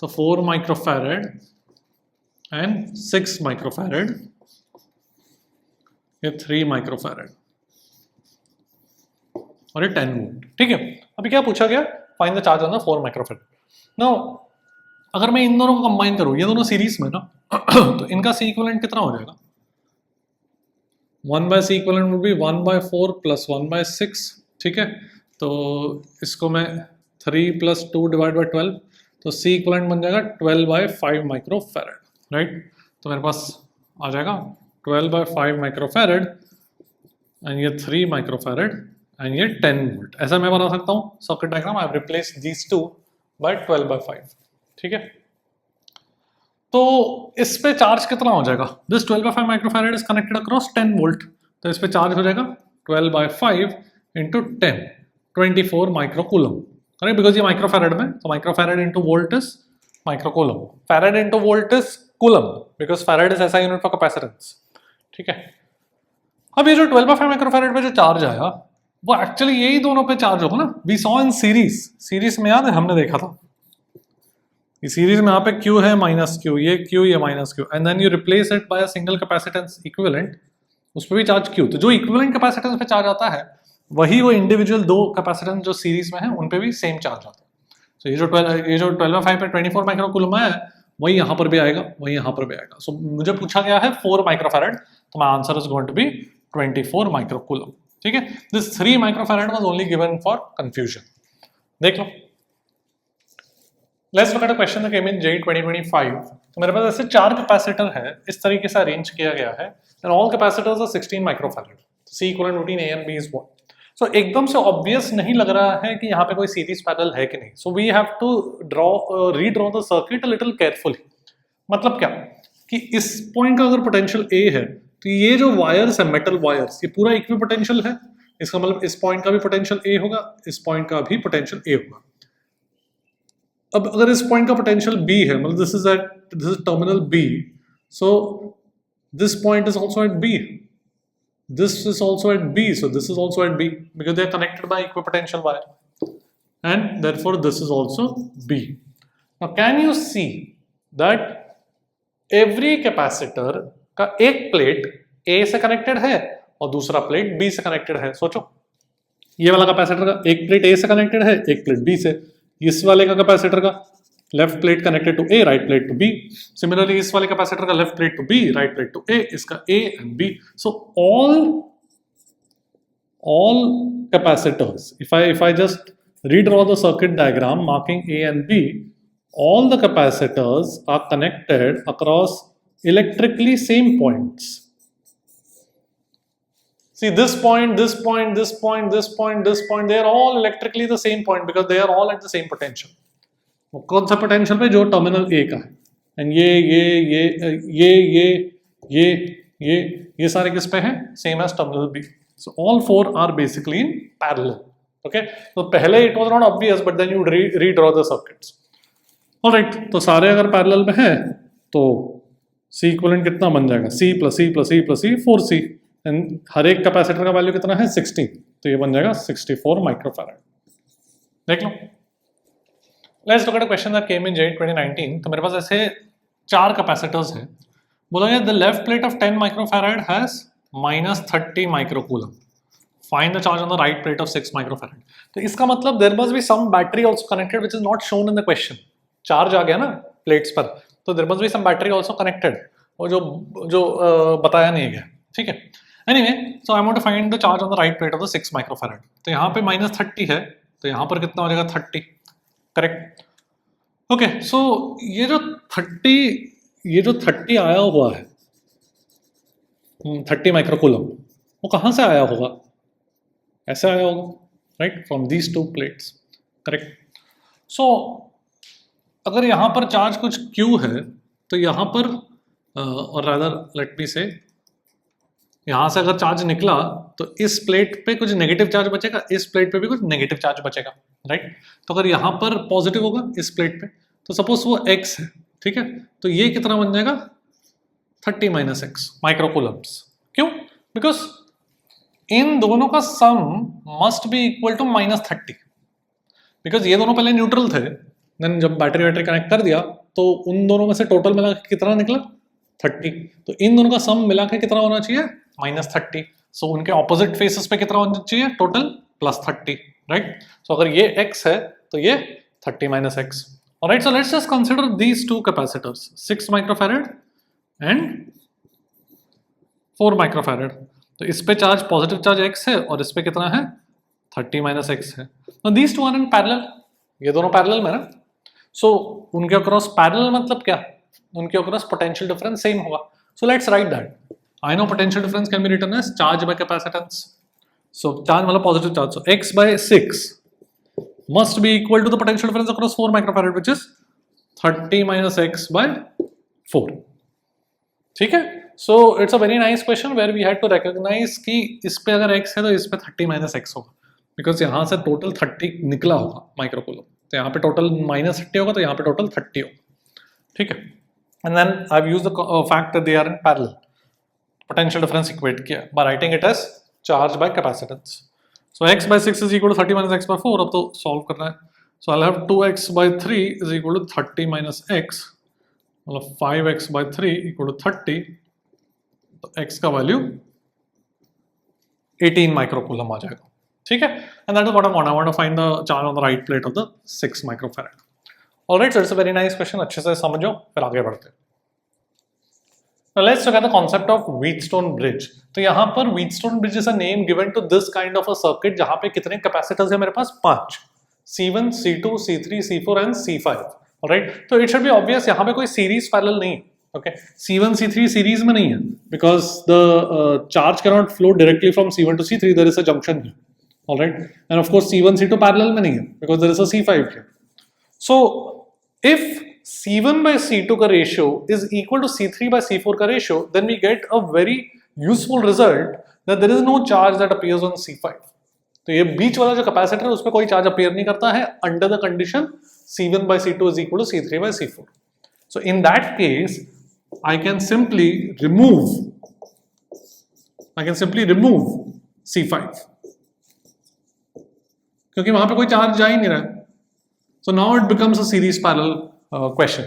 तो 4 माइक्रोफैराड एंड 6 माइक्रोफैराड, ये 3 माइक्रोफैराड और ये 10 वोल्ट, ठीक है। अभी क्या पूछा गया? Find the charge on the 4 microfarad. Now अगर मैं इन दोनों को कंबाइन करूं, ये दोनों सीरीज में ना, तो इनका C इक्विवेलेंट कितना हो जाएगा? 1/C इक्विवेलेंट वुड बी 1/4 + 1/6, ठीक है। तो इसको मैं 3 + 2 डिवाइड बाय 12, तो C इक्विवेलेंट बन जाएगा 12/5 माइक्रोफैराड, राइट। तो मेरे पास आ जाएगा 12/5 माइक्रोफैराड एंड ये 3 माइक्रोफैराड एंड ये 10 वोल्ट। ऐसा मैं बना सकता हूँ circuit diagram, I have replaced these two by 12/5, ठीक है। तो इस पे चार्ज कितना हो जाएगा? This 12/5 microfarad is connected across 10 volt, तो इस पे चार्ज हो जाएगा 12/5 × 10, 24 माइक्रोकूलम, करेक्ट, बिकॉज ये माइक्रोफैराड में, तो microfarad into volt is microcoulomb, farad into volt is coulomb, because farad is ऐसा यूनिट फॉर कैपेसिटेंस, ठीक है। अब ये जो 12/5 माइक्रोफैराड पे जो चार्ज आया वो एक्चुअली यही दोनों पे चार्ज होगा ना। वी सॉ इन सीरीज में, याद है हमने देखा था, ये सीरीज में यहाँ पे Q है -Q, ये Q, ये -Q, and then you replace it by a single capacitance equivalent, उस पर भी चार्ज Q। तो जो इक्विवेलेंट कैपेसिटेंस पे चार्ज आता है वही वो इंडिविजुअल 2 कैपेसिटेंस जो सीरीज में है उन पे भी सेम चार्ज आता है। तो ये जो 12/5 पे 24 माइक्रोकूलम है वही यहाँ पर भी आएगा, वही यहाँ पर भी आएगा। सो मुझे पूछा गया है 4 माइक्रोफैराड, तो my answer is going to be 24 microcoulomb, ठीक है, this 3 microfarad was only given for confusion. देख लो, let's look at a question that came in JEE 2025। तो मेरे पास ऐसे 4 कैपेसिटर है, इस तरीके से अरेंज किया गया है, and all capacitors are 16 microfarad. C equivalent between A and B is 1। So एकदम से ऑब्वियस नहीं लग रहा है कि यहाँ पे कोई सीरीज पैरेलल है कि नहीं। So we have to redraw the circuit a little carefully. मतलब क्या कि इस पॉइंट का अगर पोटेंशियल A है तो ये जो वायर्स है, मेटल वायर्स, ये पूरा इक्वी पोटेंशियल है। इसका मतलब इस पॉइंट का भी पोटेंशियल A होगा, इस पॉइंट का भी पोटेंशियल A होगा। अब अगर इस पॉइंट का पोटेंशियल B है, मतलब this is terminal B, so this point is also at B, this is also at B, so this is also at B because they are connected by equipotential wire, and therefore this is also B. Now can you see that every capacitor का एक plate A से connected है और दूसरा plate B से connected है। सोचो, ये वाला कैपेसिटर का एक प्लेट A से कनेक्टेड है, एक प्लेट B से। इस वाले का कैपेसिटर का left plate connected to A, right plate to B। Similarly इस वाले कैपेसिटर का left plate to B, right plate to A, इसका A and B। So all capacitors, if I just redraw the circuit diagram marking A and B, all the capacitors are connected across electrically same points. See this point, this point, this point, this point, this point, they are all electrically the same point because they are all at the same potential. कौन सा potential पे? जो terminal A का है। And ये सारे किस पे हैं? Same as terminal B। So all 4 are basically in parallel. Okay, तो पहले it was not obvious but then you redraw the circuits. Alright, तो सारे अगर पैरेलल में है तो C इक्विवेलेंट कितना बन जाएगा? C plus C plus C plus C 4C, and हर एक कैपेसिटर का वैल्यू कितना है? 60, तो ये बन जाएगा 64 माइक्रोफैराड। देख लो, let's look at a question that came in JEE 2019। तो मेरे पास ऐसे 4 कैपेसिटर्स हैं। बोला गया the left plate of 10 microfarad has -30 microcoulomb. Find the charge on the right plate of 6 microfarad. तो इसका मतलब there must be some battery also connected which is not shown in the question. Charge आ गया ना plates पर, तो there must be some battery also connected, और जो बताया नहीं गया। ठीक है, anyway, so I want to find the charge on the right plate of the 6 microfarad. तो यहाँ पे -30 है, तो यहाँ पर कितना हो जाएगा? 30। करेक्ट। ओके, सो ये जो 30 आया हुआ है 30 माइक्रोकूलम, वो कहाँ से आया होगा? ऐसे आया होगा, right, from these 2 plates. Correct. So अगर यहाँ पर चार्ज कुछ Q है तो यहाँ पर और रादर लेट मी से, यहाँ से अगर चार्ज निकला तो इस प्लेट पे कुछ नेगेटिव चार्ज बचेगा, इस प्लेट पे भी कुछ नेगेटिव चार्ज बचेगा, राइट। तो अगर यहाँ पर पॉजिटिव होगा इस प्लेट पे, तो सपोज वो X है, ठीक है, तो ये कितना बन जाएगा? 30 - X माइक्रोकूलम्स। क्यों? बिकॉज इन दोनों का sum must be equal to -30, because ये दोनों पहले न्यूट्रल थे, देन जब बैटरी वैटरी कनेक्ट कर दिया तो उन दोनों में से टोटल मिला के कितना निकला? 30। तो इन दोनों का सम मिला के कितना होना चाहिए? -30। सो उनके ऑपोजिट फेसेस पे कितना होना चाहिए? Total +30, right. सो अगर ये X है तो ये 30 - X। Alright, so let's just consider these 2 capacitors, 6 microfarad and 4 microfarad. तो इस पे चार्ज, पॉजिटिव चार्ज X है और इस पे कितना है? 30 - X है। तो दीज 2 आर इन पैरेलल, ये दोनों पैरेलल में ना। सो उनके अक्रॉस पैरेलल मतलब क्या? उनके अक्रॉस पोटेंशियल डिफरेंस सेम होगा। So let's write that. I know potential difference can be written as charge by capacitance. So charge मतलब positive charge. So X by 6 must be equal to the potential difference across 4 microfarad, which is 30 - X by 4. ठीक है? So it's a very nice question where we had to recognize कि इस पे अगर X है तो इस पे 30 - X होगा, because यहाँ से total 30 निकला होगा माइक्रोकूलम, तो यहाँ पे total -30 होगा, तो यहाँ पे total 30 होगा। ठीक है? And then I've used the fact that they are in parallel. Potential difference equate किया by writing it as charge by capacitance. So X by 6 is equal to 30 - X by 4. अब तो solve करना है। So I'll have 2X by 3 is equal to 30 - X, मतलब 5X by 3 equal to 30. तो X का value 18 microcoulomb आ जाएगा। ठीक है? And that is what I want. I want to find the charge on the right plate of the 6 microfarad. Alright, so it's a very nice question. अच्छे से समझो, फिर आगे बढ़ते हैं। Now let's look at the concept of Wheatstone bridge. तो यहाँ पर Wheatstone bridge is a name given to this kind of a circuit जहाँ पे कितने capacitors है मेरे पास 5, C1, C2, C3, C4 and C5. Alright? तो it should be obvious यहाँ पे कोई series parallel नहीं है. Okay? C1, C3 series में नहीं है because the charge cannot flow directly from C1 to C3. There is a junction here. Alright? And of course C1, C2 parallel में नहीं है because there is a C5 here. So if C1 by C2 का ratio is equal to C3 by C4 का ratio, then we get a very useful result that there is no charge that appears on C5. तो ये बीच वाला जो capacitor है उसमें कोई charge appear नहीं करता है under the condition C1 by C2 is equal to C3 by C4. So in that case, I can simply remove C5 क्योंकि वहां पे कोई चार्ज जा ही नहीं रहा है. So now it becomes a series parallel question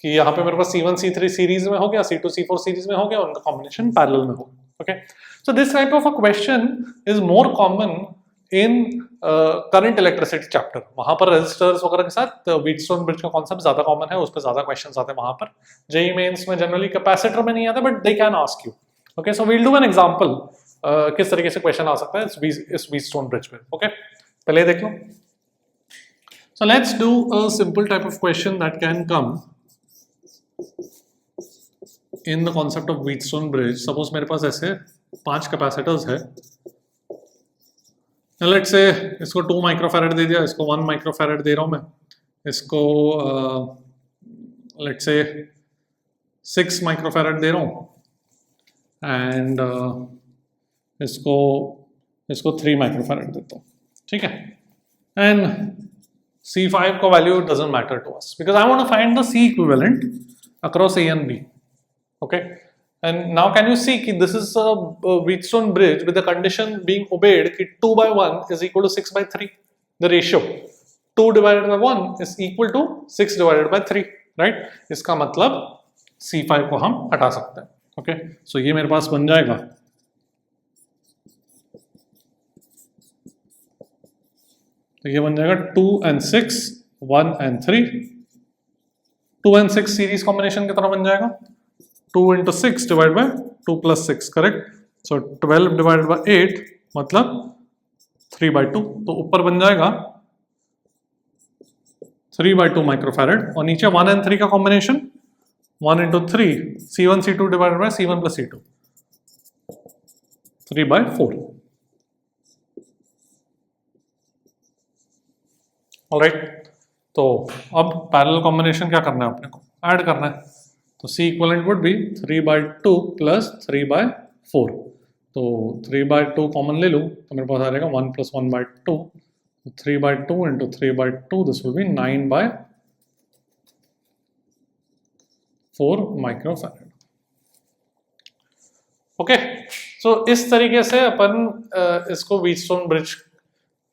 कि यहाँ पे मेरे पास C1 C3 सीरीज में हो गया, C2 C4 सीरीज में हो गया, उनका कॉम्बिनेशन पैरेलल में हो गया. Okay, so this type of a question is more common in current electricity chapter. वहां पर रेजिस्टर्स वगैरह के साथ व्हीटस्टोन ब्रिज का कॉन्सेप्ट ज्यादा कॉमन है, उस पर ज्यादा क्वेश्चंस आते हैं वहां पर. जेईई मेंस में जनरली कैपेसिटर में नहीं आता but they can ask you. Okay, so we'll do an example किस तरीके से क्वेश्चन आ सकता है इस व्हीटस्टोन ब्रिज पे. ओके, पहले देख लो. So let's do a simple type of question that can come in the concept of Wheatstone bridge. Suppose मेरे पास ऐसे 5 कैपेसिटर्स है. Let's say इसको 2 माइक्रोफैरेड दे दिया, इसको 1 माइक्रोफैरेड दे रहा हूँ मैं, इसको let's say 6 माइक्रोफैरेड दे रहा हूँ एंड इसको 3 माइक्रोफैरेड देता हूँ. ठीक है, एंड C5 का value doesn't matter to us because I want to find the C equivalent across A and B. Okay, and now can you see that this is a Wheatstone bridge with the condition being obeyed that 2 by 1 is equal to 6 by 3. The ratio 2 divided by 1 is equal to 6 divided by 3. Right? इसका मतलब C5 को हम हटा सकते हैं. Okay, so ये मेरे पास बन जाएगा तो ये बन जाएगा 2 and 6, 1 and 3. 2 and 6 series combination की तरह बन जाएगा. 2 into 6 divided by 2 plus 6, correct. So 12 divided by 8 मतलब 3 by 2. तो ऊपर बन जाएगा 3 by 2 माइक्रोफैरेड और नीचे 1 and 3 का combination 1 into 3 C1 C2 divided by C1 plus C2 3 by 4. Alright, तो अब पैरेलल कॉम्बिनेशन क्या करना है, अपने को ऐड करना है. तो C equivalent would be 3 by 2 plus 3 by 4. तो 3 by 2 कॉमन ले लूँ तो मेरे पास आ जाएगा 1 plus 1 by 2. 3 by 2 into 3 by 2, this will be 9 by 4 microfarad. Okay, so इस तरीके से अपन इसको व्हीटस्टोन ब्रिज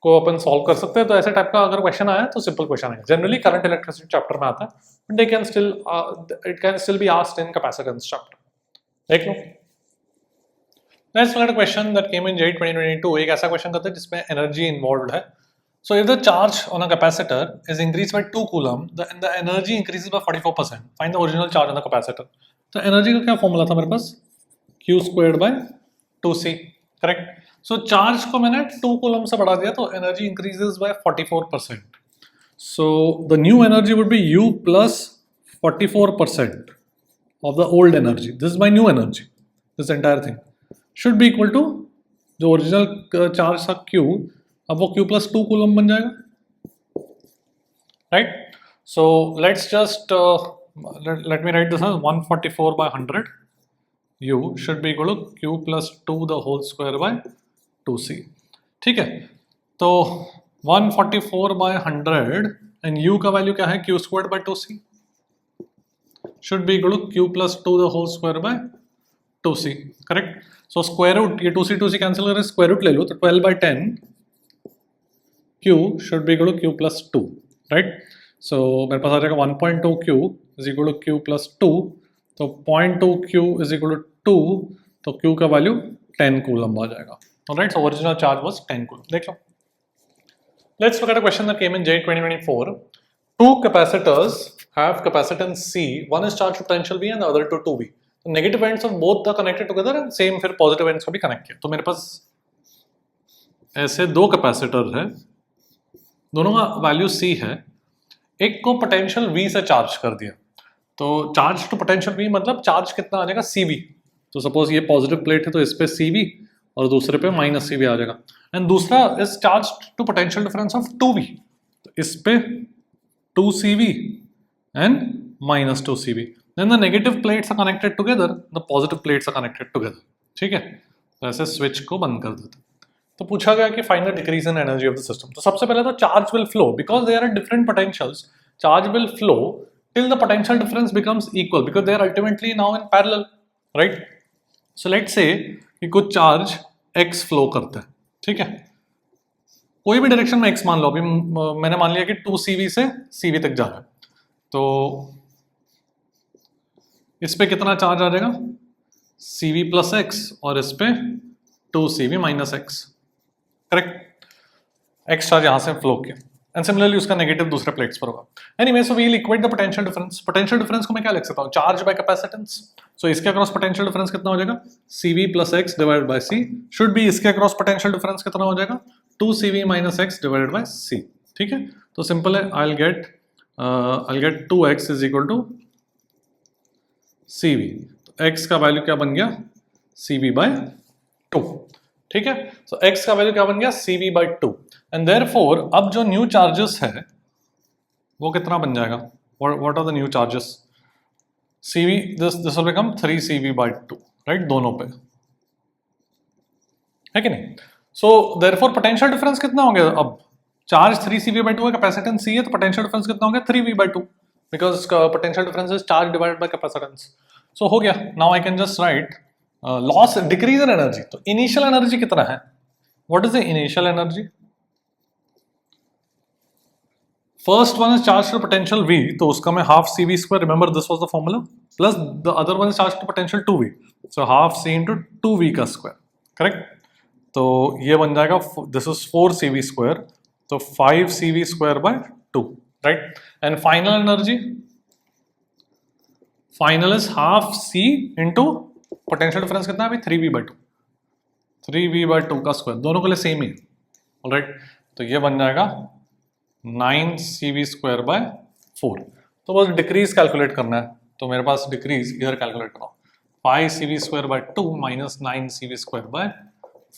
को अपन सॉल्व कर सकते हैं. तो ऐसे टाइप का अगर क्वेश्चन आया तो सिंपल क्वेश्चन आएगा. जनरली करंट इलेक्ट्रिसिटी चैप्टर में आता है but it can still be asked in capacitance chapter. देख लो. नेक्स्ट वाला question that came in JEE 2022. एक ऐसा क्वेश्चन करते हैं जिसमें एनर्जी इन्वॉल्वड है. So if the charge on a capacitor is increase by 2 coulomb the energy increases by 44%. Find the original charge on the capacitor. तो energy का क्या formula था मेरे पास, Q² by 2C. Correct. So charge को मैंने 2 coulomb से बढ़ा दिया तो energy increases by 44%. So the new energy would be U plus 44% of the old energy. This is my new energy. This entire thing should be equal to जो original charge था Q, अब वो Q plus 2 coulomb बन जाएगा. Right. So let's just let me write this as 144 by 100. U should be equal to Q plus 2 the whole square by 2C. ठीक है. तो 144 by 100 and U का value क्या है, Q² by 2C should be equal to Q plus 2 the whole square by 2C. Correct. So square root, ये 2C cancel कर square root ले लो तो 12 by 10 Q should be equal to Q plus 2. Right. सो मेरे पास आ जाएगा 1.2 Q is equal to Q plus 2. तो 0.2 Q is equal to 2, तो Q का वैल्यू 10 कूलम आ जाएगा. Alright, so original charge was 10 coulomb. देख लो. Let's look at a question that came in JEE 2024. Two capacitors have capacitance C. One is charged to potential V and the other to 2V. तो negative ends of both the connected together and same फिर positive ends को भी connect किया। तो मेरे पास ऐसे दो capacitor है, दोनों का वैल्यू C है, एक को पोटेंशियल V से चार्ज कर दिया, तो चार्ज टू पोटेंशियल V मतलब चार्ज कितना आ जाएगा CV। तो सपोज ये पॉजिटिव प्लेट है तो इस पे CV और दूसरे पे माइनस CV आ जाएगा, एंड दूसरा is charge to potential difference of 2V, तो इस पे 2CV and minus 2CV, then the negative plates are connected together, the positive plates are connected together. ठीक है, तो ऐसे स्विच को बंद कर देते। तो पूछा गया कि find the decrease in energy of the system. तो सबसे पहले तो charge will flow because they are at different potentials, charge will flow till the potential difference becomes equal because they are ultimately now in parallel, right? So let's say कि कुछ charge x flow करता है, ठीक है, कोई भी direction में x मान लो, अभी मैंने मान लिया कि 2CV से CV तक जा रहा है, तो इस पे कितना चार्ज आ जाएगा CV प्लस x और इस पे 2CV minus x, correct, x charge यहां से फ्लो किया एंड सिमिलरली उसका नेगेटिव दूसरे प्लेट्स पर होगा। Anyway so we will equate the potential difference. Potential difference को मैं क्या लिख सकता हूं, चार्ज बाय कैपेसिटेंस। सो इसके अक्रॉस पोटेंशियल डिफरेंस कितना हो जाएगा, CV plus x divided by C, should be इसके अक्रॉस पोटेंशियल डिफरेंस कितना हो जाएगा, 2CV minus x divided by C। ठीक है, तो सिंपल है, I will get 2x is equal to CV, तो x का वैल्यू क्या बन गया, CV बाय 2। ठीक है, सो x का वैल्यू क्या बन गया, CV बाय 2, एंड देयरफॉर अब जो न्यू चार्जेस है वो कितना बन जाएगा, what are the new charges, CV, this will become 3CV by 2, right, दोनों पे है कि नहीं। सो देयरफॉर पोटेंशियल डिफरेंस कितना हो गया, अब चार्ज 3CV बाय 2 है, कैपेसिटेंस C है, तो पोटेंशियल डिफरेंस कितना हो गया 3V by 2, because potential difference is charge divided by capacitance. So हो गया, now I can just write loss decrease in energy. तो इनिशियल एनर्जी कितना है, what is the initial energy, first one is charge to potential V, तो उसका मैं half CV square, remember this was the formula, plus the other one is charge to potential 2V, so half C into 2V का square, correct. तो ये बन जाएगा, this is 4CV square, तो 5CV square by 2, right, and final energy, final is half C into potential difference कितना है अभी 3V by 2, 3V by 2 का स्क्वायर, दोनों के लिए सेम ही, ऑलराइट, तो ये बन जाएगा 9CV स्क्वायर बाय 4। तो बस डिक्रीज कैलकुलेट करना है, तो मेरे पास डिक्रीज इधर कैलकुलेट करो, 5CV square by 2 minus 9CV square by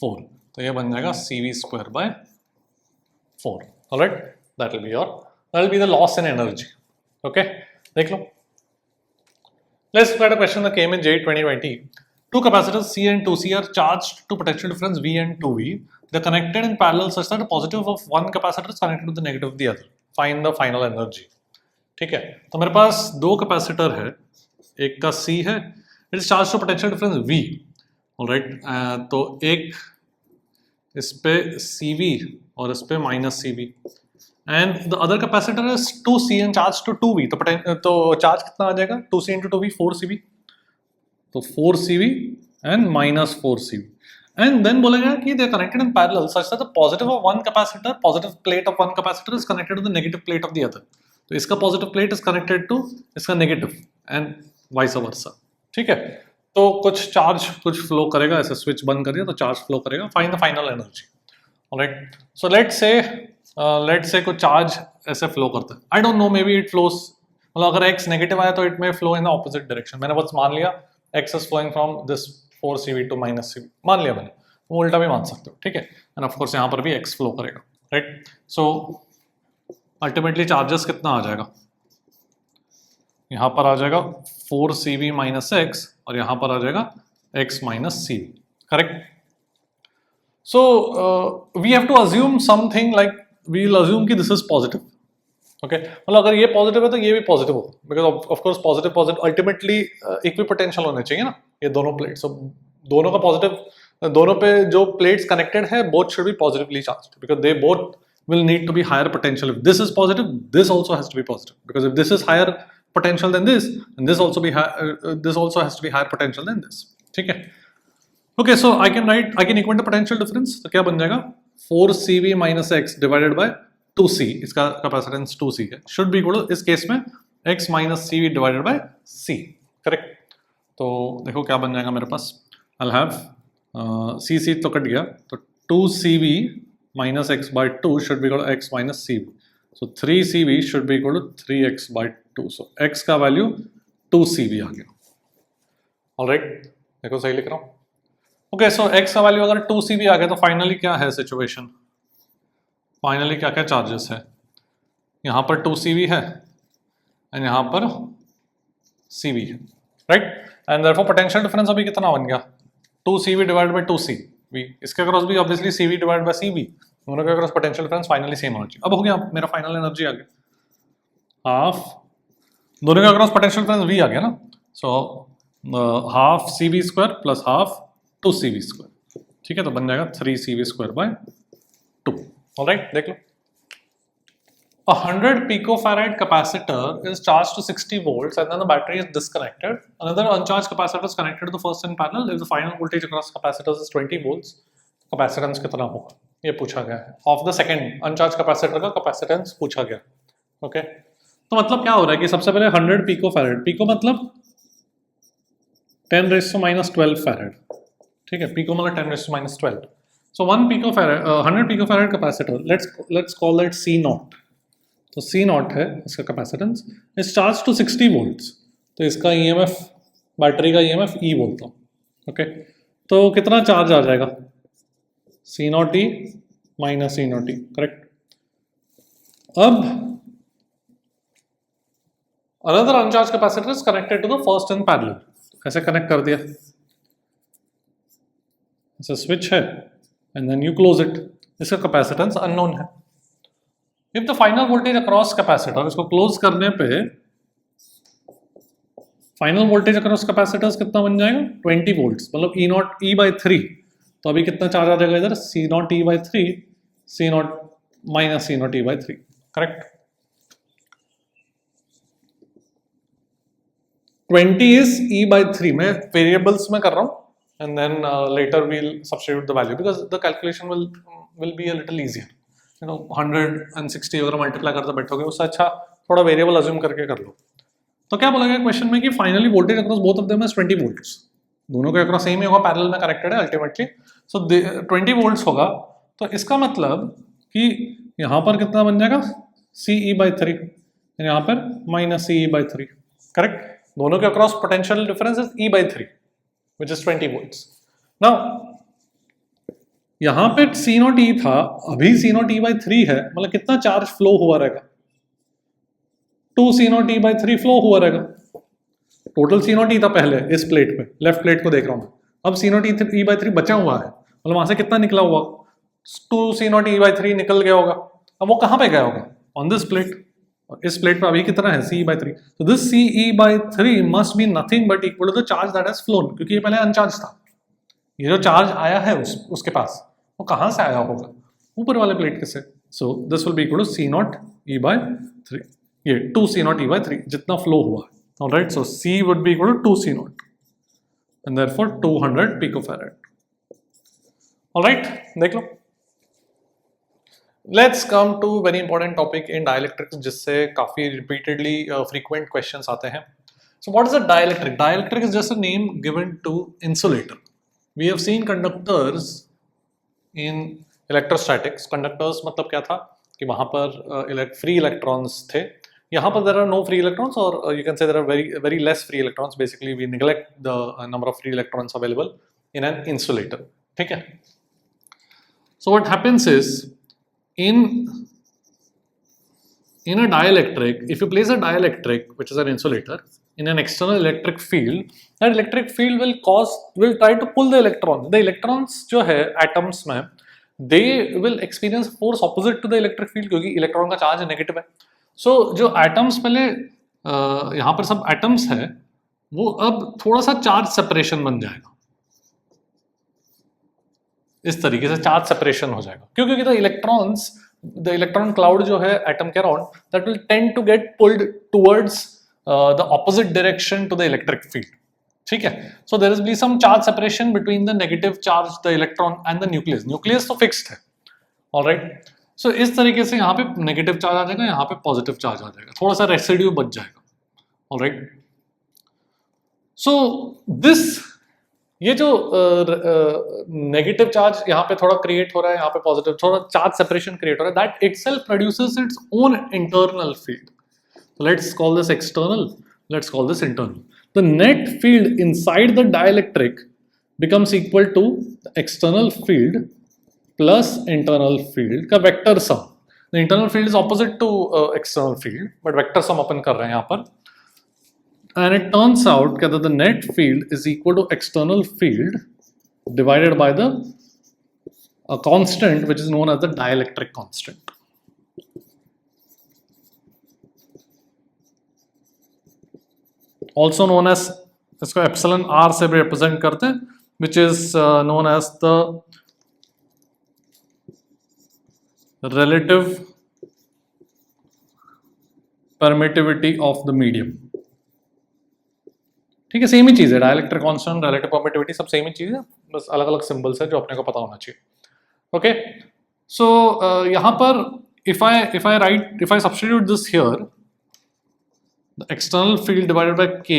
4, तो ये बन जाएगा CV square by 4, alright, that will be the loss in energy. Okay, देख लो, let's look at a question that came in JEE 2020. Two capacitors C and 2C are charged to potential difference V and 2V. They're connected in parallel such that the positive of one capacitor is connected to the negative of the other. Find the final energy. ठीक है, तो मेरे पास दो capacitor है, एक का C है, it is charge to potential difference V, alright, तो एक इस पे CV और इस पे minus CV, and the other capacitor is 2C and charge to 2V, तो चार्ज कितना आ जाएगा 2C इंटू 2V 4CV, तो 4CV and minus 4CV, and then बोलेगा कि they are connected in parallel such that the positive of one capacitor, positive plate of one capacitor is connected to the negative plate of the other, तो इसका positive plate is connected to इसका negative and vice versa. ठीक है, तो कुछ charge कुछ flow करेगा, ऐसे स्विच बंद करिए तो चार्ज फ्लो करेगा, find the final energy, alright. So let's say कुछ चार्ज ऐसे फ्लो करता है, I don't know, maybe it flows, मतलब अगर x नेगेटिव आया तो it may flow in the opposite direction, मैंने बस मान लिया x is flowing from this 4CV to minus CV, मान लिया मैंने, वो उल्टा भी मान सकते हो, ठीक है, एंड ऑफ कोर्स यहाँ पर भी x फ्लो करेगा, राइट। सो अल्टीमेटली चार्जेस कितना आ जाएगा, यहाँ पर आ जाएगा 4CV माइनस x और यहाँ पर आ जाएगा x minus CV, correct. So we have to assume something like we'll assume कि this is positive, okay, मतलब अगर ये पॉजिटिव है तो ये भी पॉजिटिव होगा, because of course positive ultimately equipotential होने चाहिए ना ये दोनों प्लेट्स, so दोनों का पॉजिटिव, दोनों पे जो प्लेट्स कनेक्टेड है both should be positively charged because they both will need to be higher potential. If this is positive, this also has to be positive, because if this is higher potential than this, and this also has to be higher potential than this, ठीक है। Okay, so I can equate the potential difference, तो क्या बन जाएगा 4CV minus x divided by 2C, इसका capacitance 2C है, should be equal to इस case में x minus CV divided by C, correct। तो देखो क्या बन जाएगा मेरे पास, आई हैव सी तो कट गया, तो 2cv minus x by 2 should be equal to x minus cv. So 3cv should be equal to 3x by 2. So x का वैल्यू 2cv आ गया. ऑलराइट, देखो सही लिख रहा हूँ. ओके, सो x का वैल्यू अगर 2cv आ गया तो फाइनली क्या है सिचुएशन, फाइनली क्या क्या चार्जेस है, यहाँ पर 2cv है एंड यहाँ पर cv है, right. And therefore potential difference अभी कितना बन गया, 2cv डिवाइड बाई 2cv. इसके अक्रॉस भी obviously cv divide by cv, दोनों के across potential difference finally same होना चाहिए. अब हो गया मेरा फाइनल एनर्जी आ गया, हाफ, दोनों के अक्रॉस पोटेंशियल डिफरेंस v आ गया ना. So half cv square plus half 2cv square, ठीक है, तो बन जाएगा 3cv स्क्वायर बाय 2. ऑलराइट, देख लो. A 100 picofarad capacitor is charged to 60 volts and then the battery is disconnected. Another uncharged capacitor is connected to the first in parallel. If the final voltage across capacitors is 20 volts, capacitance कितना होगा ये पूछा गया है. Of the second uncharged capacitor का capacitance पूछा गया. Okay? तो मतलब क्या हो रहा है कि सबसे पहले 100 picofarad, pico मतलब 10 raised to minus 12 farad, ठीक है, pico मतलब 10 raised to minus 12. So 100 picofarad capacitor, let's call that C naught. तो C नॉट है इसका capacitance, is charge to 60 volts, तो इसका EMF, बैटरी का EMF E बोलता हूँ. ओके, तो कितना चार्ज आ जाएगा, C not E minus C not E, correct. अब another uncharge capacitor is connected to the first in parallel, ऐसे कनेक्ट कर दिया, ऐसे स्विच है and then you close it. इसका कैपेसिटेंस अननोन है. If the final voltage across capacitor, इसको close करने पे फाइनल वोल्टेज अक्रॉस कैपेसिटर्स कितना बन जाएगा, 20 वोल्ट्स, मतलब E नॉट E बाई 3. तो अभी कितना चार्ज आ जाएगा इधर, C not E by 3, C naught minus C not E by 3, correct. 20 is E by 3, मैं वेरिएबल्स में कर रहा हूँ and then later we'll substitute the value because the calculation will be a little easier. 160 अगर multiply करते बैठोगे उससे अच्छा थोड़ा वेरिएबल अज्यूम करके कर लो. तो क्या बोला गया क्वेश्चन में कि finally voltage across both of them is 20 volts, दोनों के अक्रॉस सेम ही होगा, पैरेलल में कनेक्टेड है अल्टीमेटली. सो 20 वोल्ट्स होगा, तो इसका मतलब कि यहाँ पर कितना बन जाएगा, CE बाई 3, यहाँ पर माइनस CE बाई 3, करेक्ट. दोनों के across potential difference is E by 3 which is 20 volts. Now यहाँ पे C नॉट E था, अभी C नॉट E बाई 3 है, मतलब कितना चार्ज फ्लो हुआ रहेगा, 2 C not E by 3 flow हुआ रहेगा. टोटल C नॉट E था पहले इस प्लेट में, लेफ्ट प्लेट को देख रहा हूँ मैं, अब C नॉट E बाई 3 बचा हुआ है, मतलब वहां से कितना निकला हुआ, 2 C नॉट E बाई 3 निकल गया होगा. अब वो कहाँ पे गया होगा, ऑन दिस प्लेट. इस प्लेट पे अभी कितना है, CE बाई 3, तो this CE by 3 must be nothing but equal to the charge that has flown, क्योंकि ये पहले अनचार्ज था. ये जो चार्ज आया है उसके पास, वो कहाँ से आया होगा, ऊपर वाले प्लेट के से. So this will be equal to C not E by 3, ये 2 C नॉट E बाई 3 जितना फ्लो हुआ है. Alright, so C would be equal to 2 C not and therefore 200 picofarad. Alright, देख लो. Let's come to very important topic in dielectrics, जिससे काफी repeatedly frequent questions आते हैं. So what is a dielectric? Dielectric is just a name given to insulator. We have seen conductors in electrostatics. Conductors मतलब क्या था कि वहां पर फ्री इलेक्ट्रॉन्स थे. यहाँ पर there are no free electrons, और you can say there are very less free electrons. Basically we neglect the number of free electrons available in an insulator, ठीक है. So what happens is in a dielectric, if you place a dielectric which is an insulator in an external electric field, that electric field will try to pull the electrons. The electrons जो है atoms में, they will experience force opposite to the electric field, क्योंकि electron का charge negative है. So जो atoms पहले यहाँ पर सब atoms है, वो अब थोड़ा सा चार्ज सेपरेशन बन जाएगा. इस तरीके से चार्ज सेपरेशन हो जाएगा. क्यों? क्योंकि the electron cloud जो है atom के around, that will tend to get pulled towards the opposite direction to the electric field. ठीक है. So there will be some charge separation between the negative charge, the electron and the nucleus. Nucleus तो fixed है. All right. So इस तरीके से यहाँ पे negative charge आ जाएगा, यहाँ पे positive charge आ जाएगा, थोड़ा सा रेसिड्यू बच जाएगा. All right. सो दिस, ये जो नेगेटिव चार्ज यहाँ पे थोड़ा क्रिएट हो रहा है, यहाँ पे पॉजिटिव, थोड़ा चार्ज सेपरेशन क्रिएट हो रहा है, that itself produces its own internal field. So let's call this external, let's call this internal. The net field inside the dielectric becomes equal to the external field plus internal field का vector sum. The internal field is opposite to external field, but vector sum अपन कर रहे हैं यहाँ पर. And it turns out that the net field is equal to external field divided by the constant which is known as the dielectric constant. Also known as, इसको epsilon r से भी represent करते हैं, which is known as the relative permittivity of the medium. ठीक है, same ही चीज है, dielectric constant, relative permittivity सब सेम ही चीज है, बस अलग अलग सिंबल्स है जो अपने को पता होना चाहिए. ओके, सो यहाँ पर if I substitute this here, the external field divided by k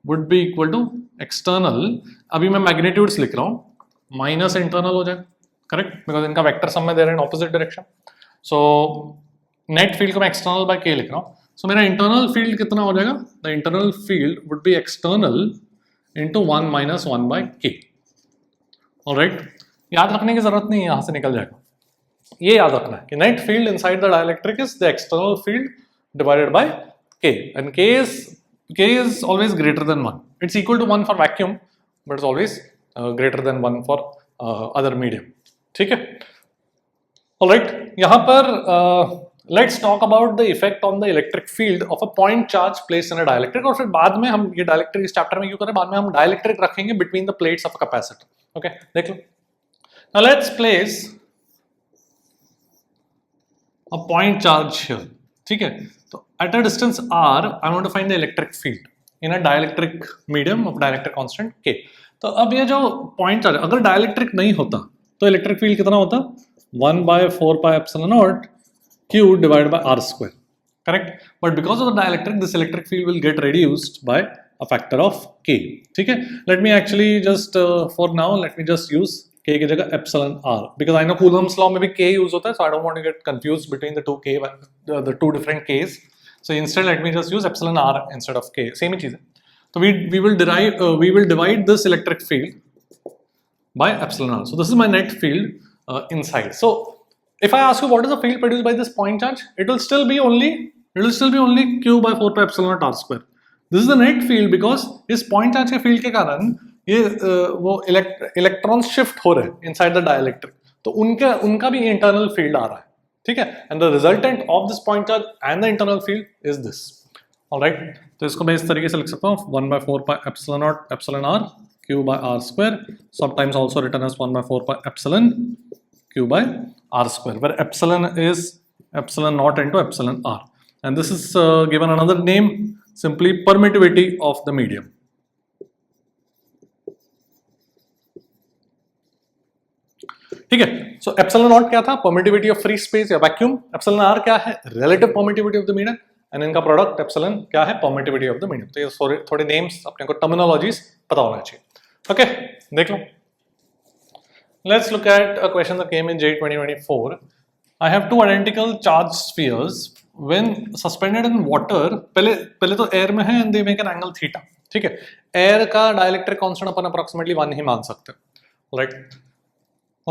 would be equal to external, अभी मैं मैग्नीट्यूड्स लिख रहा हूँ, माइनस इंटरनल हो जाए, करेक्ट, बिकॉज इनका वेक्टर सम में दे रहे हैं opposite direction. So net field को मैं एक्सटर्नल बाय k लिख रहा हूँ. सो मेरा इंटरनल फील्ड कितना हो जाएगा, the internal field would be external into 1 - 1 by k. Alright, याद रखने की जरूरत नहीं है, यहाँ से निकल जाएगा. ये याद रखना है कि net field inside the dielectric is the external field divided by k, and k is always greater than 1. It's equal to 1 for vacuum, but it's always greater than 1 for other medium. ठीक है, all right. यहाँ पर let's talk about the effect on the electric field of a point charge placed in a dielectric. और फिर बाद में हम ये डायलेक्ट्रिक इस चैप्टर में क्यों करें, बाद में हम डायलेक्ट्रिक रखेंगे between the plates of a capacitor. Okay, देख लो. Now let's place a point charge here. ठीक है, तो at a distance r, I want to find the electric field in a dielectric medium of dielectric constant k. तो अब ये जो point charge, अगर dielectric नहीं होता तो इलेक्ट्रिक फील्ड कितना होता, 1/4 pi epsilon naught q divided by r square, correct. But because of the dielectric, this electric field will get reduced by a factor of k. ठीक है, let me actually just for now let me just use k की जगह epsilon r, because I know Coulomb's law में भी k use होता है, so I don't want to get confused between the two k, the two different k's. So instead let me just use epsilon r instead of k. Same ही चीज है. So we will divide this electric field by epsilon r. So this is my net field inside. So if I ask you what is the field produced by this point charge, it will still be only q by 4 pi epsilon naught r square. This is the net field because इस point charge के field के कारण ये वो electrons shift हो रहे हैं inside the dielectric, तो उनका भी इंटरनल फील्ड आ रहा है. ठीक है, and the resultant of this point charge and the internal field is this. Alright, तो इसको मैं इस तरीके से लिख सकता हूँ, 1/4 pi epsilon naught epsilon r q by r square, sometimes also written as 1/4 pi epsilon q by r square, where epsilon is epsilon naught into epsilon r, and this is given another name, simply permittivity of the medium. ठीक है, so epsilon not क्या था, permittivity of free space या vacuum. Epsilon R क्या है, relative permittivity of the medium, and इनका product epsilon क्या है, परमिटिविटी ऑफ द मीडियम. तो ये थोड़े नेम्स अपने को टर्मिनोलॉजीज पता होना चाहिए. ओके, देख लो. Let's look at a question that came in JEE 2024. I have two identical charge spheres when suspended in water. पहले तो एयर में है and they make an angle theta. ठीक है, एयर का डाइलेक्ट्रिक कांस्टेंट अपन अप्रोक्सीमेटली 1 ही मान सकते हैं, right.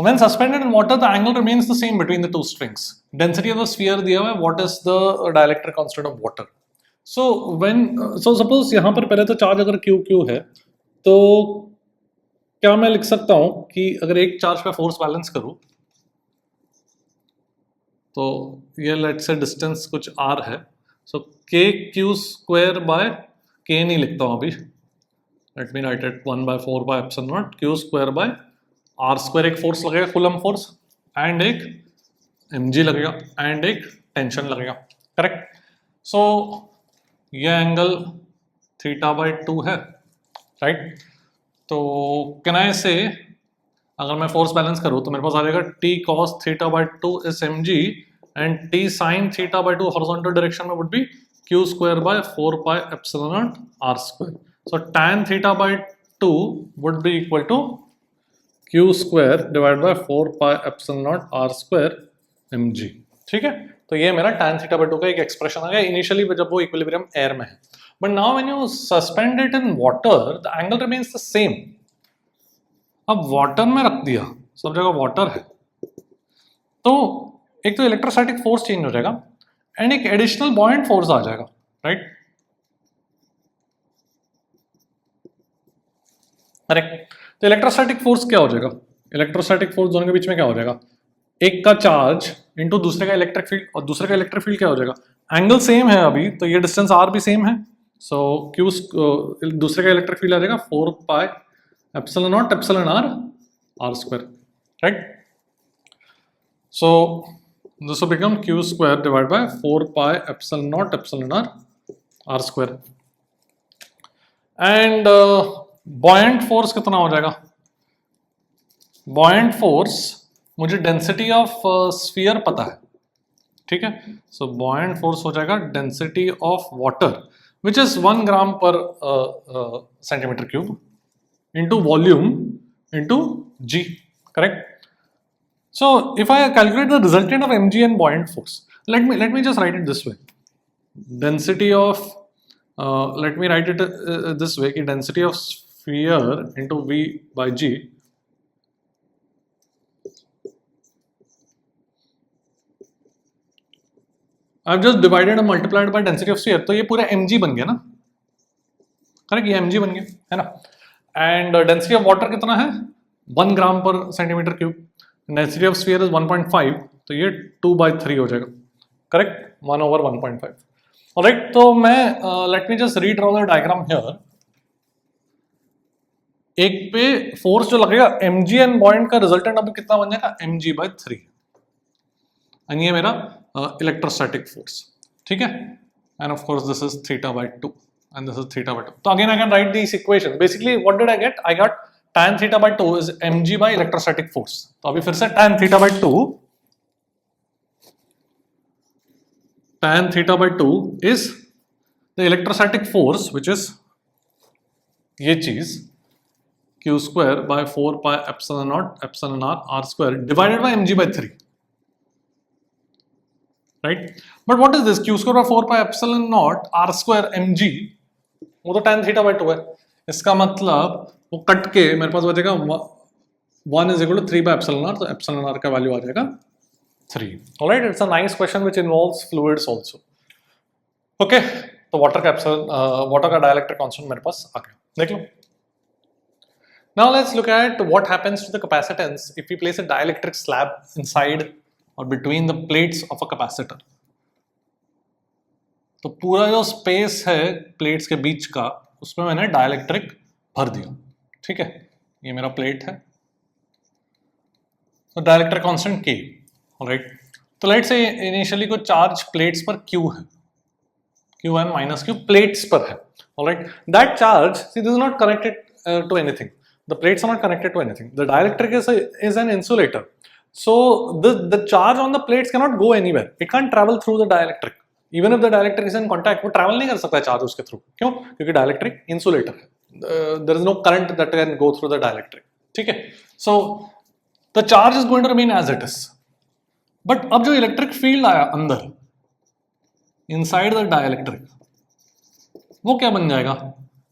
When suspended in water, the angle remains the same between the two strings. Density of the sphere दिया हुआ है. What is the dielectric constant of water? So suppose यहाँ पर पहले तो चार्ज अगर Q है, तो क्या मैं लिख सकता हूँ कि अगर एक चार्ज पे फोर्स बैलेंस करूँ, तो ये लेट्स से डिस्टेंस कुछ r है. So kq² by k नहीं लिखता हूँ अभी. Let me write it 1/4 by epsilon naught q² by r square. एक फोर्स लगेगा, कूलम फोर्स, एंड एक mg लगेगा, एंड एक टेंशन लगेगा, करेक्ट. सो ये एंगल θ/2 है, राइट. तो कैन आई से, अगर मैं फोर्स बैलेंस करूँ तो मेरे पास आ जाएगा t cos θ/2 is mg and t sin θ/2 horizontal direction में would be q² by 4 pi epsilon naught r square. So tan theta by 2 would be equal to q square divided by 4 pi epsilon naught r square mg. ठीक है, तो ये मेरा tan theta by 2 का एक expression आ गया initially जब वो इक्विलिब्रियम एयर में है. But now when you suspend it in water the angle remains the same. अब वाटर में रख दिया, सब जगह वाटर है, तो एक तो इलेक्ट्रोस्टैटिक फोर्स चेंज हो जाएगा एंड एक एडिशनल बॉयंट फोर्स आ जाएगा, राइट? करेक्ट. तो इलेक्ट्रोस्टैटिक फोर्स क्या हो जाएगा? इलेक्ट्रोस्टैटिक फोर्स दोनों के बीच में क्या हो जाएगा? एक का चार्ज इनटू दूसरे का इलेक्ट्रिक फील्ड, और दूसरे का इलेक्ट्रिक फील्ड क्या हो जाएगा? एंगल सेम है अभी, तो ये डिस्टेंस r भी सेम है, सो क्यू दूसरे का इलेक्ट्रिक फील्ड आ जाएगा 4 pi epsilon naught epsilon r square, right? So this will become q square divide by 4 pi epsilon naught epsilon r square. And buoyant force कितना हो जाएगा? बॉयंट फोर्स, मुझे डेंसिटी ऑफ स्फीयर पता है, ठीक है? सो बॉयंट फोर्स हो जाएगा density of water which is 1 gram per centimetre cube into volume into g, correct? So if I calculate the resultant of mg and buoyant force, let me just write it this way. Density of let me write it this way कि density of sphere into v by g I've just divided and multiplied by density of sphere, तो ये पूरा mg बन गया ना, correct? ये mg बन गया है ना. एंड डेंसिटी ऑफ वाटर कितना है? 1 gram per centimetre cube. Density of sphere is 1.5, तो ये 2/3 हो जाएगा, करेक्ट? 1/1.5. ऑलराइट, तो मैं let me just redraw the diagram here. एक पे फोर्स जो लगेगा mg एंड बॉयंट का रिजल्टेंट अभी कितना बन जाएगा? mg/3. एंड ये मेरा इलेक्ट्रोस्टैटिक फोर्स, ठीक है? And of course this is θ/2 and this is θ/2. So again I can write these equations. Basically what did I get? I got tan θ/2 is mg by electrostatic force. तो अभी फिर से tan θ/2 is the electrostatic force which is ये चीज q square by 4 pi epsilon naught epsilon r square divided by mg/3, right? But what is this q square by 4 pi epsilon naught r square mg? वो तो tan θ/2 है. इसका मतलब वो cut के मेरे पास बचेगा 1 is equal to 3 by epsilon r, तो epsilon r का वैल्यू आ जाएगा 3. Alright, it's a nice question which involves fluids also. Okay, तो वाटर का डाइलेक्ट्रिक कांस्टेंट मेरे पास आ गया, देख लो. Now let's look at what happens to the capacitance if we place a dielectric slab inside or between the plates of a capacitor. तो पूरा जो space है plates के बीच का, उसमें मैंने डाइलेक्ट्रिक भर दिया, ठीक है? ये मेरा प्लेट है, तो डाइलेक्ट्रिक कांस्टेंट K, ऑलराइट? तो लेट्स से इनिशियली को चार्ज प्लेट्स पर Q है, Q1 minus Q प्लेट्स पर है, alright? That charge, see this is not connected to anything, the plates are not connected to anything. The dielectric is an insulator, so the charge on the plates cannot go anywhere, it can't travel through the dielectric. Even if the dielectric is in contact, वो travel नहीं कर सकता charge उसके through. क्यों? क्योंकि dielectric insulator है. There is no current that can go through the dielectric, ठीक है? So the charge is going to remain as it is. But अब जो इलेक्ट्रिक फील्ड आया अंदर इनसाइड द डाइलेक्ट्रिक, वो क्या बन जाएगा?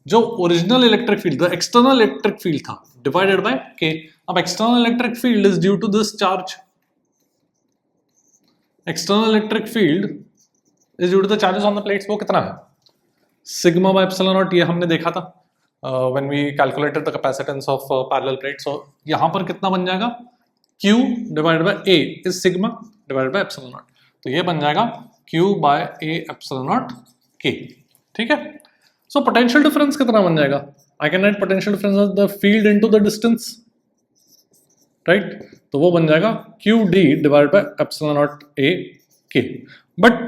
जो original electric field, the external electric field था, डिवाइडेड बाय K. अब external electric field is due to this charge. External electric field is due to the charges on the plates. वो कितना है? Sigma by epsilon naught. ये हमने देखा था when we calculated the capacitance of parallel plates. So यहाँ पर कितना बन जाएगा? Q divided by A is sigma divided by epsilon naught. तो ये बन जाएगा Q by A epsilon naught K, ठीक है? So potential difference कितना बन जाएगा? I can write potential difference as the field into the distance, right? तो वो बन जाएगा QD divided by epsilon naught A K. But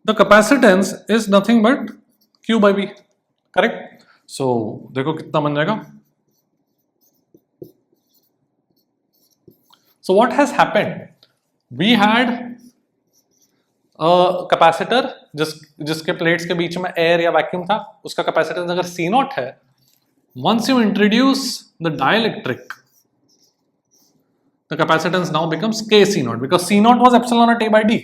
the capacitance is nothing but Q by V, correct? So देखो कितना बन जाएगा. So what has happened? We had a capacitor जिसके plates के बीच में एयर या वैक्यूम था, उसका कैपेसिटेंस अगर C नॉट है, once you introduce the dielectric, the capacitance now becomes KC naught because C naught was epsilon naught A by D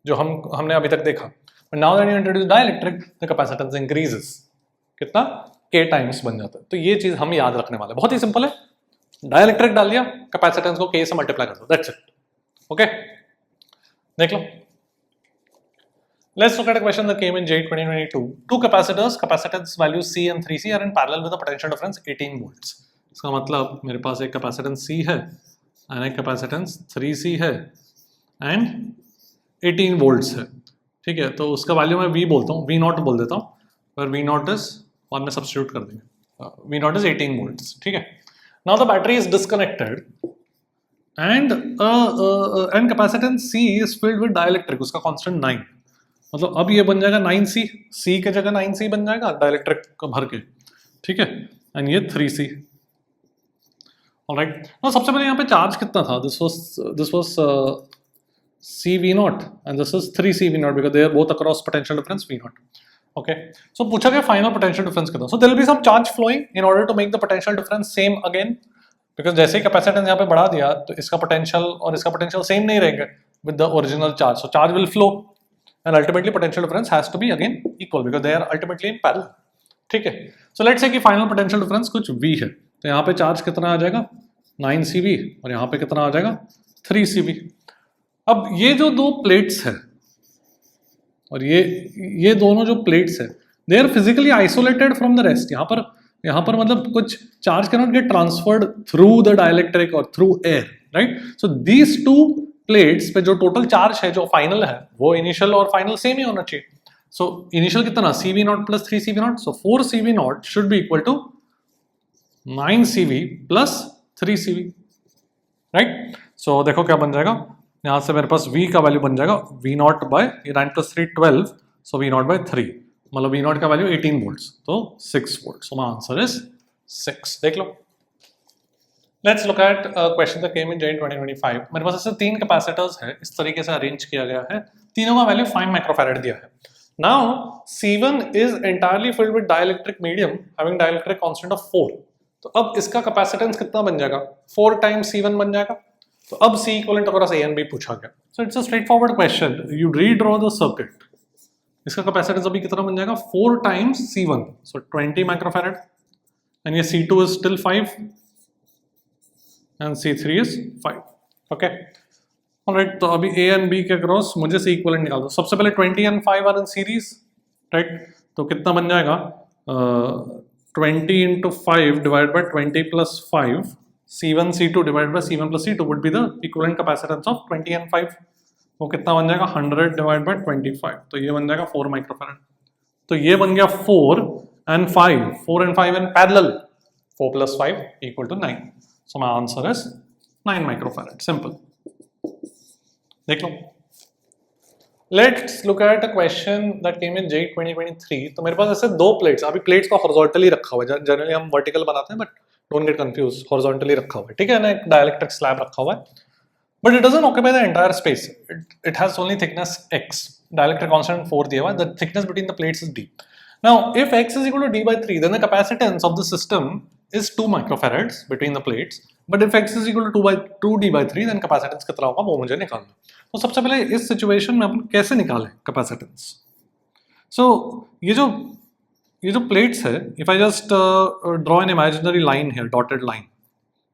जो हमने अभी तक देखा. But now that you introduce dielectric, the capacitance increases. कितना? K times बन जाता है. तो ये चीज हम याद रखने वाले. बहुत ही सिंपल है. डाइलेक्ट्रिक डाल दिया, कैपेसिटेंस को K से मल्टीप्लाई कर दो. That's it. Okay? देख लो. Let's look at a question that came in J 2022. Two capacitors, capacitance values C and 3C are in parallel with a potential difference 18 volts. इसका मतलब मेरे पास एक कैपेसिटेंस C है और एक कैपेसिटेंस 3C है एंड 18 वोल्ट्स है. ठीक है, तो उसका वैल्यू मैं V बोलता हूँ, V नॉट बोल देता हूँ, पर V नॉट इज बाद में सब्स्टिट्यूट कर देंगे. V not is 18 volts. ठीक है. Now the battery is disconnected and capacitance C is filled with dielectric, उसका कांस्टेंट 9. मतलब अब ये बन जाएगा 9C, C के जगह 9C बन जाएगा डाइलेक्ट्रिक को भर के. ठीक है, एंड ये 3C. ऑलराइट. नाउ सबसे पहले यहाँ पे चार्ज कितना था? This was CV0 and this is 3CV0 because they are both across potential difference V0. Okay, so पूछा गया final potential difference कितना. So there will be some charge flowing in order to make the potential difference same again, because जैसे ही capacitance यहाँ पे बढ़ा दिया तो इसका पोटेंशियल और इसका पोटेंशियल सेम नहीं रहेंगे with the original charge. So charge will flow and ultimately potential difference has to be again equal because they are ultimately in parallel. ठीक है. So let's say कि final potential difference कुछ V है, तो यहाँ पे चार्ज कितना आ जाएगा 9CV और यहाँ पे कितना आ जाएगा 3CV. अब ये जो दो प्लेट्स है और ये दोनों जो प्लेट्स है, they are physically isolated from the rest. यहाँ पर मतलब कुछ charge can not get transferred through the dielectric और through air, right. So these two plates पे जो टोटल चार्ज है, जो फाइनल है, वो इनिशियल और फाइनल सेम ही होना चाहिए. सो इनिशियल कितना CV0 plus 3CV0, so 4CV0 should be equal to 9CV plus 3CV, right. So देखो क्या बन जाएगा. यहाँ से मेरे पास V का वैल्यू बन जाएगा V0 बाय 9 प्लस 3 12, सो V0 बाय 3, मतलब V0 का वैल्यू 18 वोल्ट्स, तो 6 volt. So my answer is 6. देख लो. Let's look at question that came in J 2025. मेरे पास ऐसे 3 कैपेसिटर्स है, इस तरीके से अरेंज किया गया है. तीनों का वैल्यू 5 माइक्रोफैराड दिया है. Now C1 is entirely filled with dielectric medium having dielectric constant of 4. तो अब इसका कैपेसिटेंस कितना बन जाएगा? 4 टाइम्स C1 बन जाएगा. तो अब C equivalent across A and B पूछा गया. So it's a straight forward question. You redraw the circuit. इसका कैपेसिटेंस अभी कितना बन जाएगा? 4 times C1, so 20 microfarad, and ये C2 is still 5 and C3 is 5. Okay, alright. तो अभी A एंड B के अक्रॉस मुझे C इक्विवेलेंट निकाल दो. सबसे पहले 20 and 5 are in series, right. तो कितना बन जाएगा? 20 into 5 divided by 20 plus 5, C1 C2 divided by C1 plus C2 would be the equivalent capacitance of 20 and 5. वो कितना बन जाएगा? 100 divided by 25, तो ये बन जाएगा 4 माइक्रोफैराड. तो ये बन गया 4 and 5 in parallel. 4 plus 5 equal to 9. So my answer is 9 microfarad. Simple. देख लो. Let's look at a question that came in J 2023. तो मेरे पास ऐसे दो प्लेट्स, अभी प्लेट्स को हॉरिजॉन्टली रखा हुआ है. जनरली हम वर्टिकल बनाते हैं, but don't get confuse, horizontally रखा हुआ है. ठीक है ना, एक डाइलेक्ट्रिक स्लैब रखा हुआ है, but it doesn't occupy the entire space. It has only thickness x. Dielectric constant 4 दिया हुआ है. The thickness between the plates is d. Now if x is equal to d by 3, then the capacitance of the system is 2 microfarads between the plates. But if x is equal to 2d by 3, then capacitance कितना होगा वो मुझे निकालना. तो सबसे पहले इस situation में अपन कैसे निकालें कैपेसिटेंस? सो ये जो प्लेट्स है, if I just draw an imaginary line here, dotted line,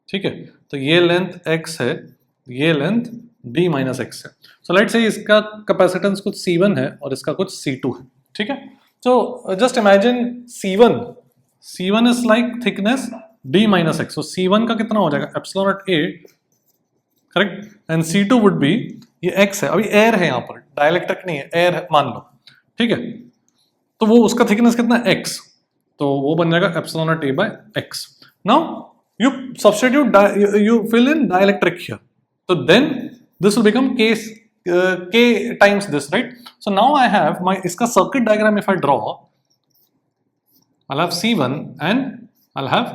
ठीक है. तो ये लेंथ x है, ये लेंथ d माइनस x है. सो लेट्स से इसका कैपेसिटेंस कुछ C1 है और इसका कुछ C2 है. ठीक है. So just imagine C1 is like thickness d minus x. So C1 का कितना हो जाएगा? Epsilon naught a, correct. And C2 would be, ये x है, अभी एयर है यहाँ पर, डाइलेक्ट्रिक नहीं है, एयर है मान लो. ठीक है. तो वो उसका थिकनेस कितना है? x. तो वो बन जाएगा epsilon naught a by x. Now you substitute, you fill in dielectric here, तो then this will become k times this, right? So now I have my इसका circuit diagram. If I draw, I'll have C1 and I'll have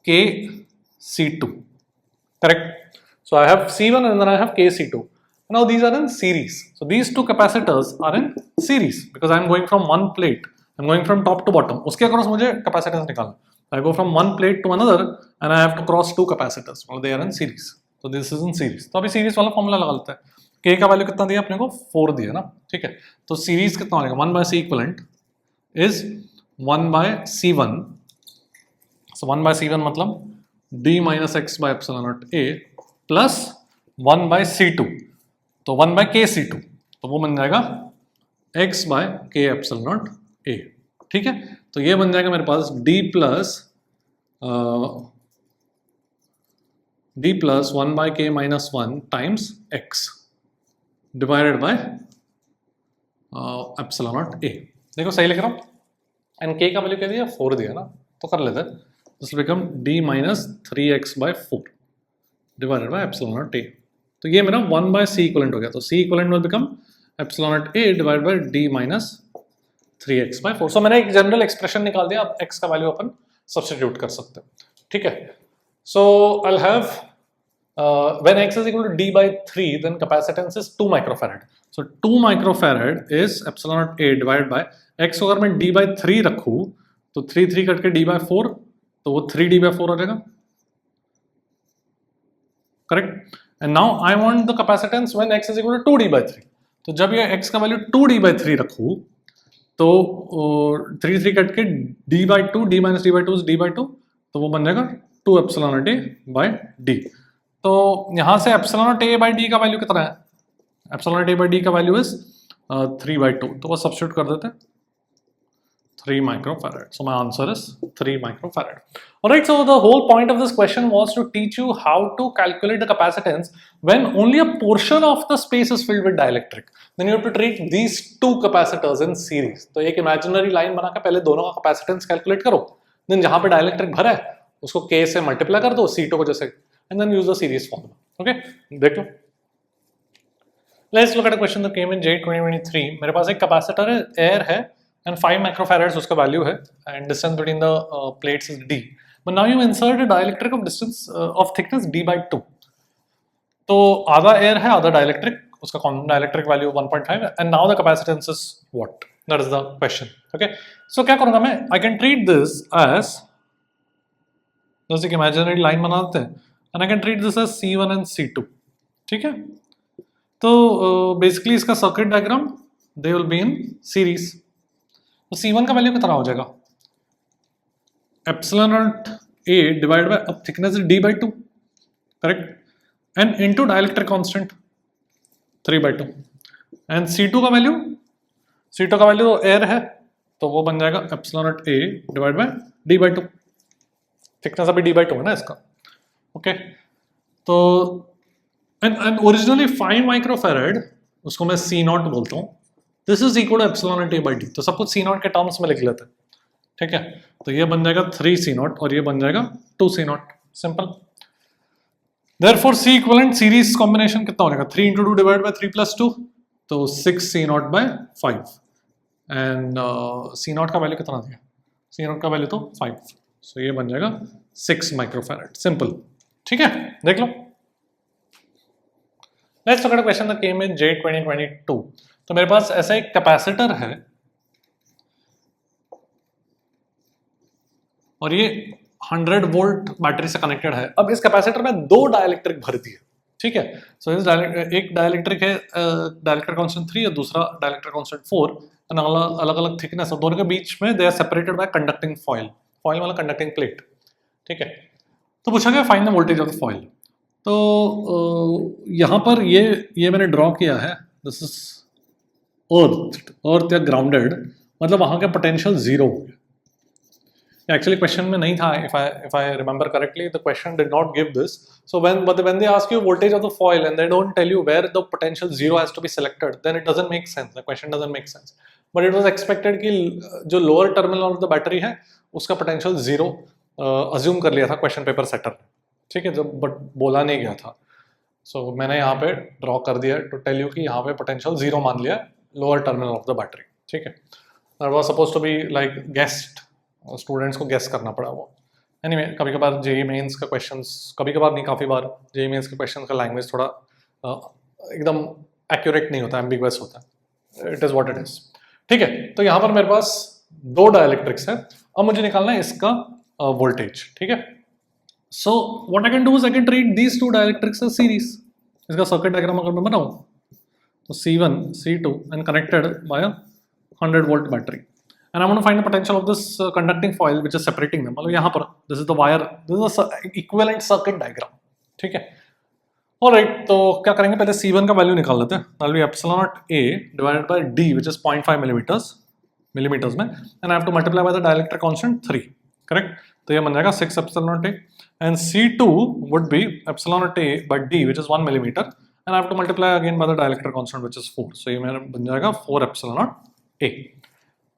KC2, correct? So I have C1 and then I have KC2. Now these are in series. So these two capacitors are in series because I am going from one plate. I am going from top to bottom. उसके across मुझे capacitance निकालना. I go from one plate to another and I have to cross two capacitors. Well, they are in series. So this is in series. तो अभी series वाला formula लगा लेते हैं. K का वैल्यू कितना दिया अपने को 4 दिया ना, ठीक है. तो सीरीज कितना हो जाएगा 1 by C equivalent is 1 by C1. So 1 by C1 मतलब D minus X by epsilon naught A plus 1 by C2. तो 1 by K C2 तो वो बन जाएगा X by K epsilon naught A, ठीक है. तो ये बन जाएगा मेरे पास D plus 1 by K minus 1 times X divided by epsilon naught A. देखो सही लिख रहा हूँ. एंड K का वैल्यू क्या दिया 4 दिया ना, तो कर लेते हैं. This will become D minus 3X by 4 divided by epsilon naught A. तो ये मेरा 1 by C equivalent हो गया. तो C equivalent will become epsilon naught A divided by D minus 3x by 4. So मैंने एक जनरल एक्सप्रेशन निकाल दिया. अब x का वैल्यू अपन सब्स्टिट्यूट कर सकते हैं, ठीक है. So I'll have when x is equal to D by 3 then capacitance is 2 microfarad. So 2 microfarad is epsilon naught A divided by x को अगर मैं D by 3 रखूँ तो 3 कट के D by 4 तो वो 3D by 4 हो जाएगा, correct. And now I want the capacitance when x is equal to 2D by 3. तो जब ये x का वैल्यू 2D by 3 रखूँ तो 3 कट के D by 2, D minus D by 2 is D by 2, तो वो बन जाएगा 2 epsilon naught A by D. तो यहाँ से epsilon naught A by D का वैल्यू कितना है? epsilon naught A by D का वैल्यू is 3 by 2. तो वो सब्स्टिट्यूट कर देते हैं 3 microfarad. So my answer is 3 microfarad. Alright, so the whole point of this question was to teach you how to calculate the capacitance when only a portion of the space is filled with dielectric. Then you have to treat these two capacitors in series. तो एक imaginary line बना के पहले दोनों का capacitance calculate करो. Then जहाँ पे dielectric भरा है उसको K से multiply कर दो C2 को जैसे, and then use the series formula. Okay, देख लो. Let's look at a question that came in J 2023. मेरे पास एक capacitor है, air है, and 5 microfarads उसका value है, and distance between the plates is D. But now you insert a dielectric of distance of thickness D by 2. तो आधा air है, आधा dielectric, उसका dielectric value 1.5 है, and now the capacitance is what? That is the question. Okay. So क्या करूँगा मैं? I can treat this as जैसे कि imaginary line बनाते हैं, and I can treat this as C1 and C2. ठीक है? तो basically इसका circuit diagram they will be in series. तो C1 का वैल्यू कितना हो जाएगा? epsilon naught A divided by अब thickness is D by 2, correct? And into dielectric constant 3 by 2. And C2 का वैल्यू एयर है तो वो बन जाएगा epsilon naught A divided by D by 2. Thickness अभी D by 2 है ना इसका, ओके. तो and originally 5 microfarad उसको मैं C0 बोलता हूँ. This is equal to epsilon naught A by D. तो सब कुछ C0 के टर्म्स में लिख लेते हैं, ठीक है. तो ये बन जाएगा 3 C0 और ये बन जाएगा 2 C0. Simple. Therefore C equivalent series combination कितना हो जाएगा? 3 into 2 divided by 3 plus 2 तो 6 C0 by 5. एंड C0 का वैल्यू कितना दिया? C0 का वैल्यू तो 5. सो ये बन जाएगा 6 माइक्रोफैराड. सिंपल, ठीक है. देख लो. Let's look at a question that came in J 2022. तो मेरे पास ऐसा एक कैपेसिटर है और ये 100 वोल्ट बैटरी से कनेक्टेड है. अब इस कैपेसिटर में 2 डाइलेक्ट्रिक भर दिए, ठीक है. सो इस एक डाइलेक्ट्रिक है डाइलेक्ट्रिक कांस्टेंट 3 और दूसरा डाइलेक्ट्रिक कांस्टेंट 4. अलग अलग थिकनेस और दोनों के बीच में they are separated by conducting foil. Foil वाला कंडक्टिंग प्लेट, ठीक है. तो पूछा गया find the voltage of the foil. तो यहाँ पर ये मैंने ड्रॉ किया है. दिस इज अर्थ या ग्राउंडेड, मतलब वहाँ का पोटेंशियल 0 हो गया. Actually question में नहीं था, if I remember correctly the question did not give this. So when they ask you voltage of the foil and they don't tell you where the potential 0 has to be selected, then it doesn't make sense. The question doesn't make sense. But it was expected कि जो lower terminal of the battery है उसका potential 0 assume कर लिया था question paper setter ने, ठीक है. जब but बोला नहीं गया था. So मैंने यहाँ पे draw कर दिया to tell you कि यहाँ पे potential 0 मान लिया lower terminal of the battery, ठीक है. That was supposed to be like guessed. Students को गेस करना पड़ा वो. एनीवे कभी कभार जेई मेंस का क्वेश्चंस, कभी कभार नहीं काफ़ी बार जेई मेंस के क्वेश्चंस का लैंग्वेज थोड़ा एकदम एक्यूरेट नहीं होता, एम्बिगुअस होता है, it is what it is. ठीक है, तो यहाँ पर मेरे पास दो डाइलेक्ट्रिक्स है, अब मुझे निकालना है इसका वोल्टेज। ठीक है, so what I can do is I can treat these two dielectrics as series. इसका सर्किट डायग्राम अगर मैं बनाऊं तो C1 C2 and connected by a 100 volt battery, and I'm going to find the potential of this conducting foil which is separating them। मतलब यहाँ पर this is the wire, this is the equivalent circuit diagram। ठीक है, alright, तो क्या करेंगे, पहले C1 का वैल्यू निकाल लेते हैं। that'll be epsilon naught A divided by D which is 0.5 millimeters में, and I have to multiply by the dielectric constant 3, correct. तो ये बन जाएगा 6 epsilon naught A, and C2 would be epsilon naught A by D which is 1 millimeter, and I have to multiply again by the dielectric constant which is 4, so ये मेरा बन जाएगा 4 epsilon naught A।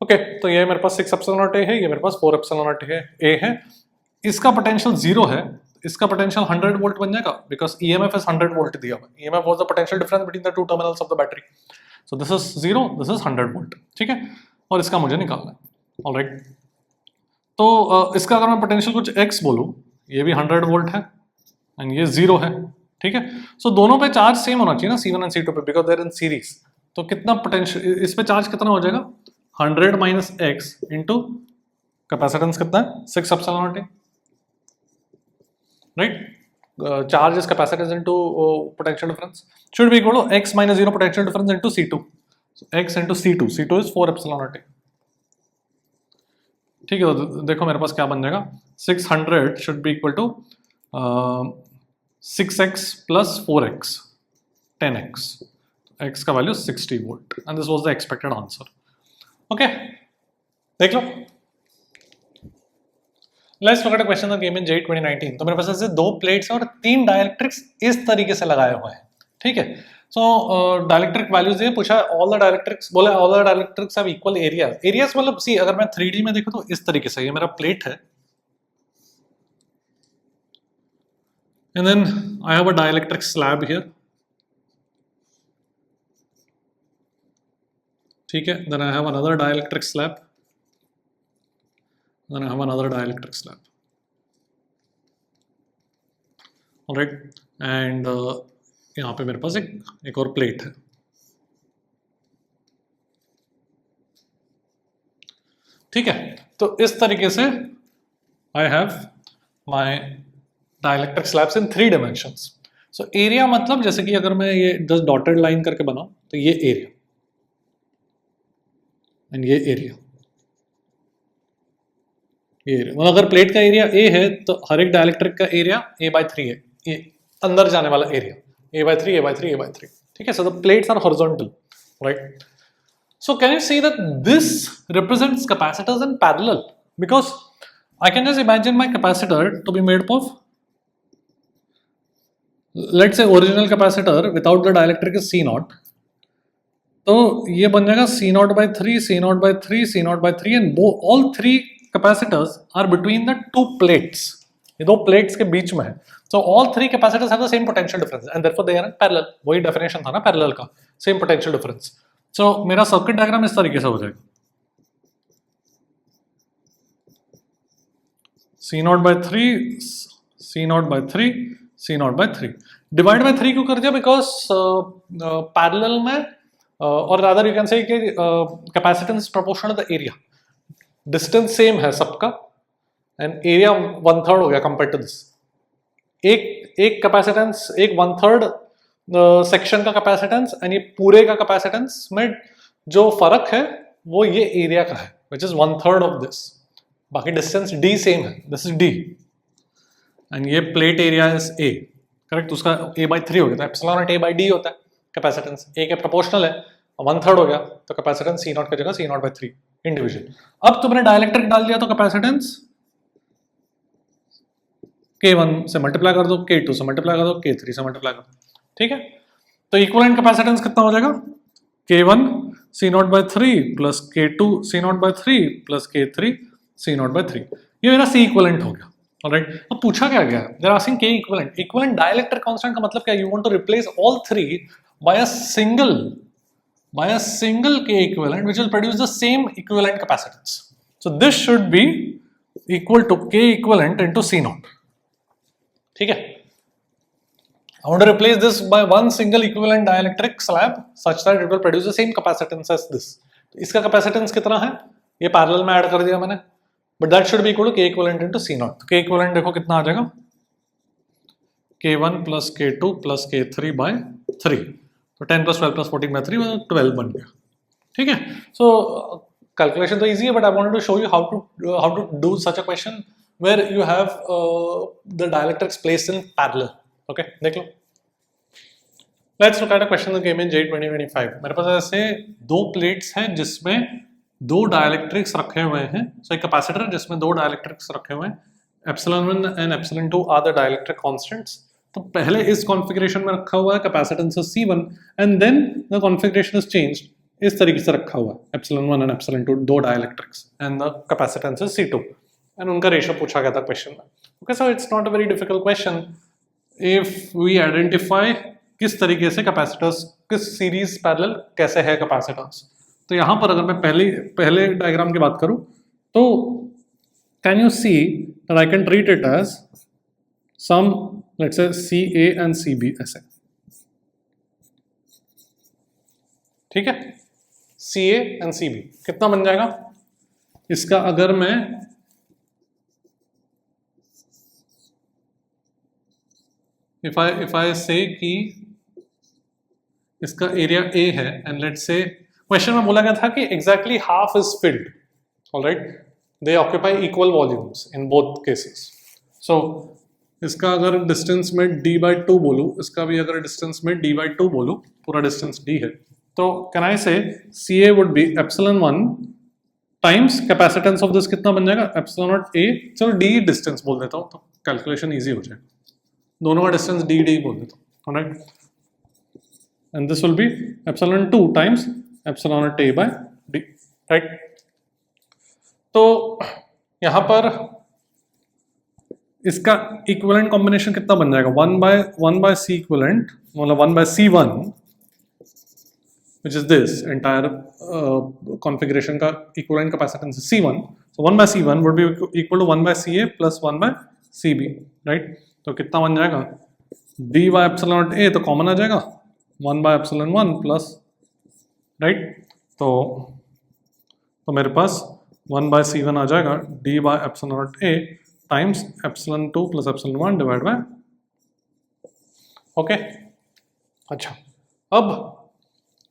Okay, तो ये मेरे पास 6 epsilon naught A है, ये मेरे पास 4 epsilon naught A है। इसका पोटेंशियल 0 है, इसका पोटेंशियल 100 वोल्ट बन जाएगा बिकॉज EMF इज 100 वोल्ट दिया हुआ। EMF was the potential difference between the two terminals of the battery, so this is 0, this is 100 volt. ठीक है, और इसका मुझे निकालना है। ऑलराइट, तो इसका अगर मैं पोटेंशियल कुछ x बोलूँ, ये भी 100 वोल्ट है एंड ये 0 है। ठीक है, सो दोनों पे चार्ज सेम होना चाहिए ना, C1 एंड C2 पे, because they are in series. तो कितना पोटेंशियल, इस पे चार्ज कितना हो जाएगा, 100 माइनस x इंटू कैपेसिटेंस कितना है, 6 epsilon naught A, right. Charge is capacitance into potential difference should be equal to x minus 0 potential difference into C2, x into C2 is 4 epsilon naught A। ठीक है, तो देखो मेरे पास क्या बन जाएगा, 600 should be equal to 6x plus 4x 10x, x का value 60 volt, and this was the expected answer. Okay, देख लो, let's look at a question that came in JEE 2019। तो मेरे पास ऐसे दो प्लेट्स और 3 डाइलेक्ट्रिक्स इस तरीके से लगाए हुए हैं। ठीक है, सो डाइलेक्ट्रिक वैल्यूज ये पूछा, ऑल द डाइलेक्ट्रिक्स, बोले all the dielectrics have equal areas. Areas मतलब सी, अगर मैं 3D में देखूं तो इस तरीके से, ये मेरा प्लेट है and then I have a dielectric slab here। ठीक है, then I have another dielectric slab, then I have another dielectric slab, alright, and यहाँ पे मेरे पास एक और प्लेट है। ठीक है, तो इस तरीके से I have my dielectric slabs in 3 dimensions। So area मतलब जैसे कि अगर मैं ये जस्ट डॉटेड लाइन करके बनाऊं तो ये एरिया एंड ये एरिया, ये एरिया मतलब अगर प्लेट का एरिया A है तो हर एक डाइलेक्ट्रिक का एरिया A/3 है, ये अंदर जाने वाला एरिया A/3 A/3 A/3। ठीक है, so the plates are horizontal, right. So can you see that this represents capacitors in parallel, because I can just imagine my capacitor to be made of, let's say original capacitor without the dielectric is C0, तो ये बन जाएगा C0/3 C0/3 C0/3, and all 3 capacitors are between the 2 plates, ये 2 plates के बीच में है। So all 3 capacitors have the same potential difference and therefore they are in parallel. वही डेफिनेशन था ना पैरेलल का, सेम पोटेंशियल डिफरेंस। सो मेरा सर्किट डायग्राम इस तरीके से हो जाएगा, C0/3 C0/3 C0/3 divide by 3 क्यों कर दिया, बिकॉज पैरेलल में और rather you can say capacitance proportional to the area, distance same है सबका एंड एरिया 1/3 हो गया कंपेयर टू दिस। एक कैपेसिटेंस, एक 1/3 सेक्शन का कैपेसिटेंस एंड ये पूरे का कैपेसिटेंस में जो फर्क है वो ये एरिया का है, विच इज 1/3 ऑफ दिस। बाकी डिस्टेंस D सेम है, दिस इज D एंड ये plate area is A, correct. उसका A/3 हो गया, तो एप्सिलॉन नॉट A/D होता है कैपेसिटेंस, A के प्रोपोर्शनल है, 1/3 हो गया तो कैपेसिटेंस C0 की जगह C0/3 इंडिविजुअल। अब तुमने डाइलेक्ट्रिक डाल दिया तो कैपेसिटेंस K1 से मल्टीप्लाई कर दो, K2 से मल्टीप्लाई कर दो, K3 से मल्टीप्लाई कर दो। ठीक है, तो इक्विवेलेंट कैपेसिटेंस कितना हो जाएगा, K1 C0/3 plus K2 C0/3 plus K3 C0/3। ये मेरा C इक्विवेलेंट हो गया। ऑलराइट, अब पूछा क्या गया, they are asking K equivalent. Equivalent dielectric constant का मतलब क्या, you want to replace all 3 by a single K equivalent which will produce the same equivalent capacitance. So this should be equal to K equivalent into C0। ठीक है, I want to replace this by one single equivalent dielectric slab such that it will produce the same capacitance as this. इसका capacitance कितना है? ये parallel में add कर दिया मैंने. But that should be equal to K equivalent into C naught. K equivalent देखो कितना आ जाएगा? K1 plus K2 plus K3 by 3. तो 10 plus 12 plus 14 by 3 12 बन गया. ठीक है? So calculation तो easy है, but I wanted to show you how to do such a question where you have the dielectrics placed in parallel. Okay, देख लो. Let's look at a question that came in J 2025. मेरे पास ऐसे दो plates हैं जिसमें दो dielectrics रखे हुए हैं. So एक कैपेसिटर है जिसमें दो डायलेक्ट्रिक्स रखे हुए हैं. Epsilon 1 and Epsilon 2 are the dielectric constants. तो पहले इस कॉन्फ़िगरेशन में रखा हुआ है capacitance C1 and then the configuration is changed. इस तरीके से रखा हुआ है Epsilon 1 and Epsilon 2 दो dielectrics and the capacitance is C2 and उनका रेशियो पूछा गया था क्वेश्चन में. Okay, so it's not a very difficult question. If we identify किस तरीके से कैपेसिटर्स किस सीरीज पैरेलल कैसे है कैपेसिटर्स, तो यहाँ पर अगर मैं पहले डायग्राम की बात करूँ तो can you see that I can treat it as some let's say CA and CB ऐसे. ठीक है, CA एंड CB कितना बन जाएगा इसका? अगर मैं if I say कि इसका एरिया A है and let's say क्वेश्चन में बोला गया था कि exactly half is filled, all right, they occupy equal volumes in both cases. So इसका अगर डिस्टेंस में d/2 बोलूँ, इसका भी अगर डिस्टेंस में d/2 बोलूँ, पूरा डिस्टेंस d है, तो कैन आई से CA would be epsilon 1 times capacitance of this कितना बन जाएगा? epsilon naught A. चलो d डिस्टेंस बोल देता हूँ तो कैलकुलेशन ईजी हो जाएगा. दोनों का डिस्टेंस d बोल देता हूँ, right. And this will B epsilon 2 times epsilon naught A by d, right. तो यहाँ पर इसका इक्विवेलेंट कॉम्बिनेशन कितना बन जाएगा? 1 by C equivalent, मतलब 1 by C1, which is this entire configuration का equivalent capacitance is C1. So 1 by C1 would be equal to 1 by CA plus 1 by CB, right? तो कितना बन जाएगा? d by epsilon naught A तो common आ जाएगा 1 by epsilon 1 plus, right. तो मेरे पास 1 by C1 आ जाएगा d by epsilon naught A times epsilon 2 plus epsilon 1 divide by, okay. अच्छा, अब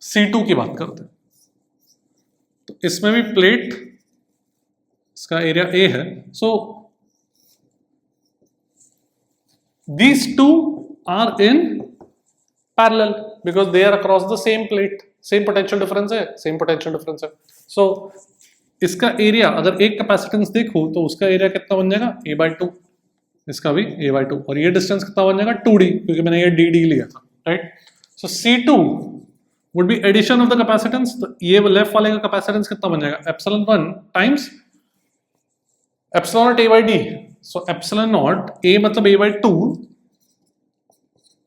C2 की बात करते हैं. तो इसमें भी प्लेट, इसका एरिया A है. सो these two are in parallel because they are across the same plate. Same potential difference है, same potential difference है. So इसका एरिया अगर एक कैपेसिटेंस देखो तो उसका एरिया कितना बन जाएगा? A/2. इसका भी A/2 और ये डिस्टेंस कितना बन जाएगा? 2D, क्योंकि मैंने ये dd लिया था, right. So C2 would be addition of the capacitance. तो ये लेफ्ट वाले का कैपेसिटेंस कितना बन जाएगा? epsilon 1 times epsilon naught A/d. So epsilon naught A मतलब A/2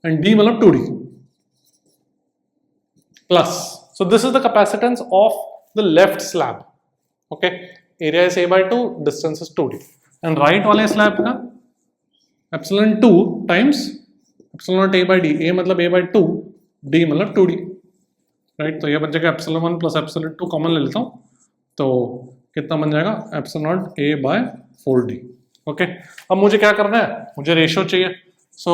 and D मतलब 2D plus. So this is the capacitance of the left slab. Okay, area is A/2, distance is 2D. And right वाले slab का epsilon 2 times epsilon naught A/d. A मतलब A/2, D मतलब 2D, right. तो ये बन जाएगा epsilon 1 plus epsilon 2 common ले लेता हूँ, तो कितना बन जाएगा? epsilon naught A/4D. ओके, अब मुझे क्या करना है? मुझे रेशियो चाहिए. सो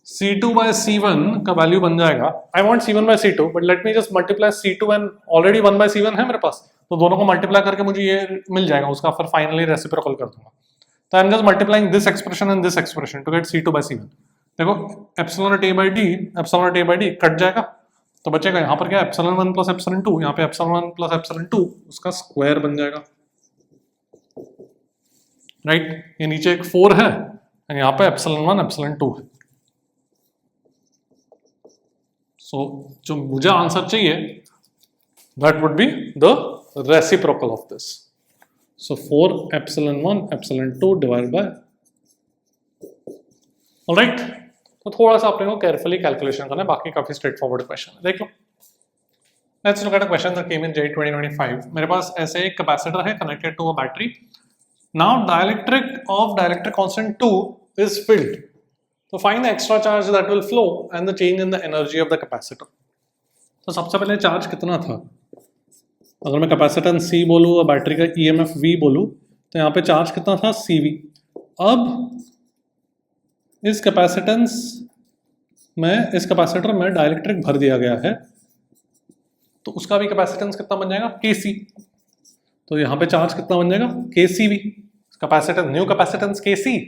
C2 by C1 का वैल्यू बन जाएगा, I want C1 by C2, but let me just multiply C2 and already 1 by C1 है मेरे पास, तो दोनों को मल्टीप्लाई करके मुझे ये मिल जाएगा, उसका फिर फाइनली रेसिप्रोकल कर दूंगा. तो I am just multiplying this expression and this expression to get C2 by C1. देखो epsilon naught A/d, epsilon naught A/d cut जाएगा, तो बचेगा यहाँ पर क्या? epsilon 1 plus epsilon 2. यहाँ पे epsilon 1 plus epsilon 2 उसका स्क्वायर बन जाएगा, राइट. ये नीचे एक 4 है और यहाँ पे epsilon 1 epsilon 2 है. सो जो मुझे आंसर चाहिए that would be the reciprocal of this. So 4 epsilon 1 epsilon 2 divided by, alright. तो थोड़ा सा अपने को केयरफुली कैलकुलेशन करना है, बाकी काफी स्ट्रेट फॉरवर्ड क्वेश्चन है, देख लो. Let's look at a question that came in J 2025. मेरे पास ऐसे एक कैपेसिटर है connected to a battery. Now dielectric of dielectric constant 2 is filled. तो find the extra charge that will flow and the change in the energy of the capacitor. तो सबसे पहले charge कितना था, अगर मैं कैपेसिटेंस C बोलूँ और बैटरी का EMF V बोलूँ तो यहाँ पे चार्ज कितना था CV। अब इस कैपेसिटेंस में, इस कैपेसिटर में डाइलेक्ट्रिक भर दिया गया है, तो उसका भी कैपेसिटेंस कितना बन जाएगा Kc। तो यहाँ पे चार्ज कितना बन जाएगा KCV, capacitance, new capacitance Kc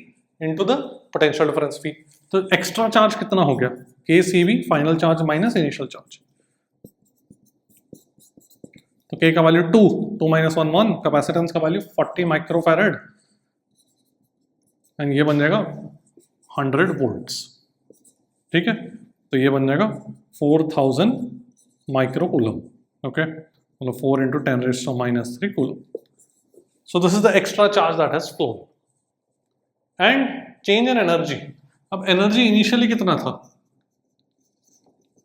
into the potential difference V। तो एक्स्ट्रा चार्ज कितना हो गया KCV, final charge minus initial charge. तो K का वैल्यू 2 माइनस 1 1, कैपेसिटेंस का वैल्यू 40 माइक्रोफैराड एंड ये बन जाएगा 100 वोल्ट्स। ठीक है, तो ये बन जाएगा 4000 माइक्रोकूलम। ओके, मतलब 4 into 10⁻³ coulomb. So this is the extra charge that has phloem and change in energy. अब एनर्जी इनिशियली कितना था,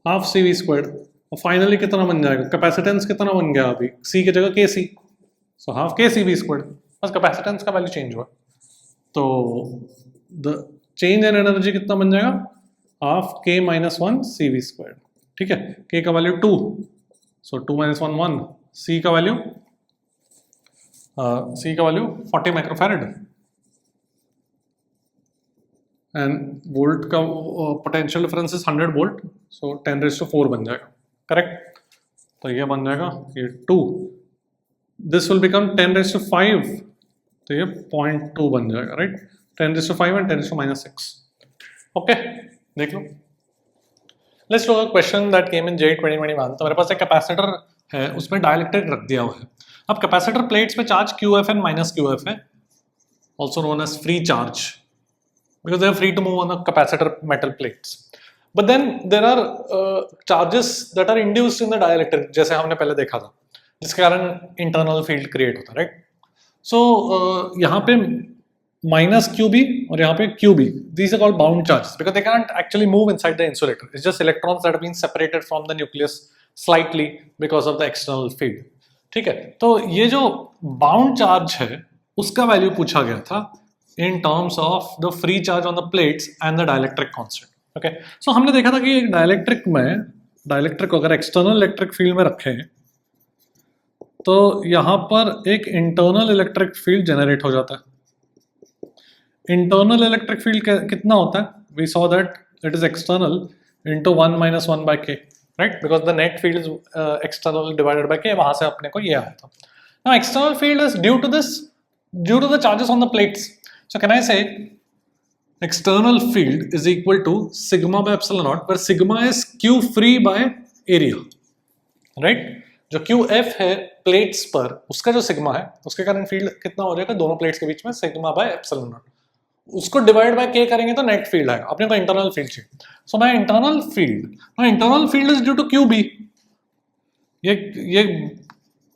हाफ CV², और फाइनली कितना बन जाएगा, कैपेसिटेंस कितना बन गया अभी, C की जगह KC, सो हाफ KCV², बस कैपेसिटेंस का वैल्यू चेंज हुआ। तो द चेंज इन एनर्जी कितना बन जाएगा, हाफ K - 1 CV²। ठीक है, K का वैल्यू 2, सो 2 - 1 1, C का वैल्यू 40 माइक्रोफैराड एंड वोल्ट का पोटेंशियल डिफरेंस इज 100 वोल्ट, सो 10⁻⁴ बन जाएगा। करेक्ट, तो ये बन जाएगा ये 2, दिस विल बिकम 10⁵, तो ये 0.2 बन जाएगा। Right, 10⁵ and 10⁻⁶। ओके, देख लो। Let's look a question that came in JEE 2021। तो मेरे पास एक कैपेसिटर है, उसमें डाइलेक्ट्रिक रख दिया हुआ है। अब कैपेसिटर प्लेट्स पे चार्ज QF एंड -QF है, also known as free charge, because they are free to move on the capacitor metal plates. But then there are charges that are induced in the dielectric, जैसे हमने पहले देखा था, जिसके कारण internal field create होता है, right? So यहाँ पे -QB और यहाँ पे QB, these are called bound charges because they can't actually move inside the insulator. It's just electrons that have been separated from the nucleus slightly because of the external field. ठीक है, तो ये जो bound charge है उसका value पूछा गया था in terms of the free charge on the plates and the dielectric constant. Okay, so हमने देखा था कि एक डाइलेक्ट्रिक अगर एक्सटर्नल इलेक्ट्रिक फील्ड में रखें तो यहाँ पर एक इंटरनल इलेक्ट्रिक फील्ड जनरेट हो जाता है। इंटरनल इलेक्ट्रिक फील्ड कितना होता है, we saw that it is external into 1 - 1 by K, right, because the net field is external divided by K, वहां से अपने को ये आया था। Now external field is due to the charges on the plates. So can I say external field is equal to sigma by epsilon naught, where sigma is Q free by area, right? जो QF है plates पर, उसका जो sigma है उसके कारण field कितना हो जाएगा दोनों प्लेट्स के बीच में, सिग्मा बाय एप्सिलॉन नॉट। उसको डिवाइड बाय K करेंगे तो नेट फील्ड आएगा, अपने को इंटरनल फील्ड चाहिए। So my internal field is due to QB, ये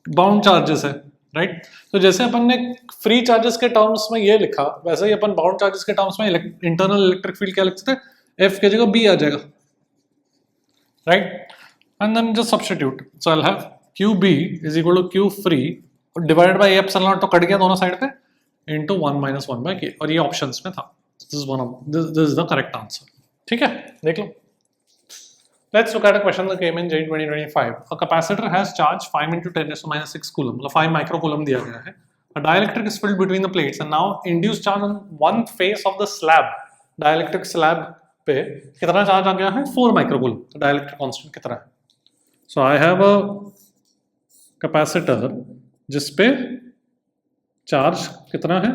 बाउंड चार्जेस है, राइट। तो जैसे अपन ने फ्री चार्जेस के टर्म्स में ये लिखा, वैसे ही अपन बाउंड चार्जेस के टर्म्स में इंटरनल इलेक्ट्रिक फील्ड क्या लिख सकते हैं, F की जगह B आ जाएगा, right. And then just substitute, so I will have QB is equal to Q free divided by epsilon naught, तो कट गया दोनों साइड पे, इनटू 1 - 1 by K, और ये ऑप्शंस में था। This is the correct answer, ठीक है, देख लो। Let's look at a question that came in JEE 2025. A capacitor has charge 5 × 10⁻⁶ coulomb, मतलब 5 microcoulomb दिया गया है। A dielectric is filled between the plates and now induced charge on one face of the slab. Dielectric slab पे कितना charge आ गया है, 4 microcoulomb। तो dielectric constant कितना है? So I have a capacitor जिसपे चार्ज कितना है,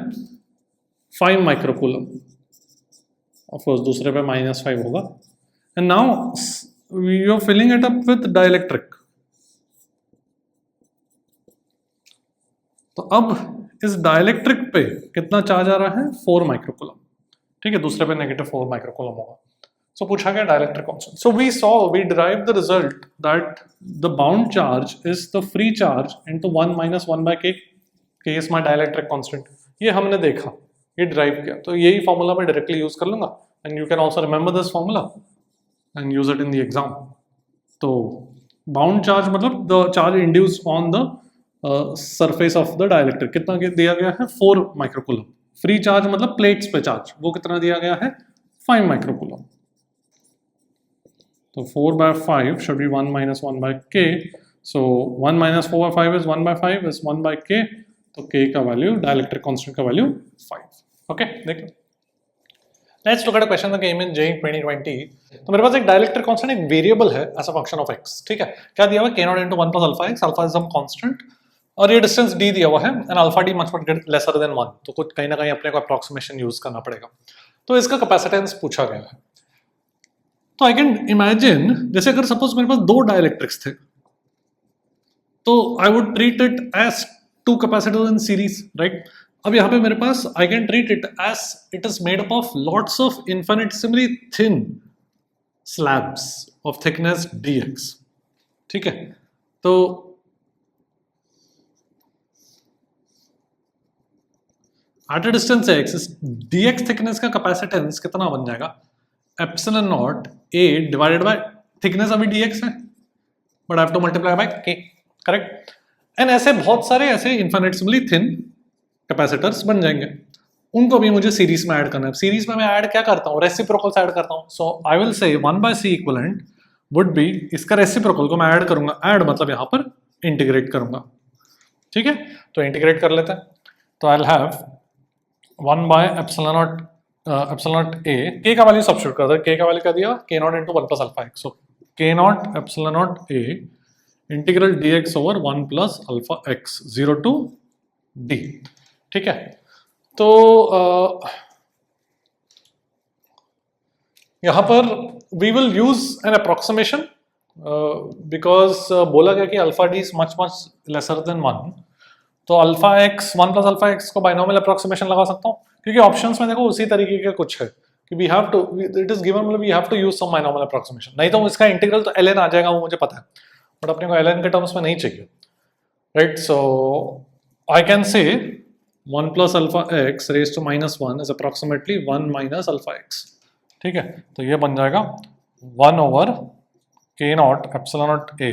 5 microcoulomb। Of course दूसरे पे -5 होगा। And now you're filling it up with dielectric. तो अब इस डाइलेक्ट्रिक पे कितना चार्ज आ रहा है, 4 माइक्रोकूलम, ठीक है, दूसरे पे -4 माइक्रोकूलम होगा। सो पूछा गया dielectric constant. So we derive the result that the bound charge is the free charge into 1 - 1 by K, K is my dielectric constant। ये हमने देखा, ये डिराइव किया, तो यही फॉर्मूला मैं डायरेक्टली यूज कर लूंगा। And you can also remember this formula and use it in the exam। तो bound charge मतलब the charge induced on the surface of the dielectric, कितना दिया गया है, 4 माइक्रोकूलम। फ्री चार्ज मतलब प्लेट्स पे चार्ज, वो कितना दिया गया है, 5 microcoulomb. So 4 by 5 should be 1 minus 1 by k. So 1 minus 4 by 5 is 1 by 5 is 1 by k. तो k का वैल्यू डाइलेक्ट्रिक कांस्टेंट का वैल्यू 5. ओके देखो, let's look at a question that came in JEE 2020. तो मेरे पास एक dielectric constant एक variable है as a function of x. ठीक है, क्या दिया हुआ है, k0 into 1 plus alpha x. Alpha is some constant और ये डिस्टेंस d दिया हुआ है and alpha d much much lesser than 1. तो कुछ कहीं ना कहीं अपने को अप्रोक्सीमेशन यूज करना पड़ेगा. तो इसका कैपेसिटेंस पूछा गया है. तो आई कैन इमेजिन, जैसे अगर सपोज मेरे पास दो डाइलेक्ट्रिक्स थे तो I would treat it as two capacitors in series, right. अब यहाँ पे मेरे पास I can treat it as it is made up of lots of infinitesimally thin slabs of thickness dx. ठीक है, तो at a distance x dx thickness का capacitance कितना बन जाएगा, epsilon naught a divided by thickness अभी dx है but I have to multiply by k, correct. And ऐसे बहुत सारे ऐसे इन्फिनिटेसिमली थिन कैपेसिटर्स बन जाएंगे, उनको भी मुझे सीरीज में ऐड करना है. सीरीज में मैं ऐड क्या करता हूँ, रेसिप्रोकल से ऐड करता हूँ. सो I will say 1/c equivalent would be, इसका रेसिप्रोकल को मैं ऐड करूंगा, ऐड मतलब यहाँ पर इंटीग्रेट करूंगा. ठीक है, तो इंटीग्रेट कर लेते हैं. तो I will have 1 by epsilon naught a, k का वैल्यू सब्स्टिट्यूट कर दे. k का वैल्यू क्या दिया, k0 into 1 plus alpha x. So k0 epsilon naught a integral dx over 1 plus alpha x 0 to d. ठीक है, तो यहां पर we will use an approximation because बोला गया कि alpha d is much much lesser than 1. तो alpha x 1 plus alpha x को बाइनोमियल अप्रोक्सीमेशन लगा सकता हूँ, क्योंकि ऑप्शंस में देखो उसी तरीके के कुछ है कि we have to, it is given मतलब we have to use some binomial approximation. नहीं तो इसका इंटीग्रल तो ln आ जाएगा, वो मुझे पता है, बट अपने को ln के टर्म्स में नहीं चाहिए, right. So I can say 1 plus alpha x raised to -1 is approximately 1 minus alpha x. ठीक है, तो ये बन जाएगा 1 over k0 epsilon naught a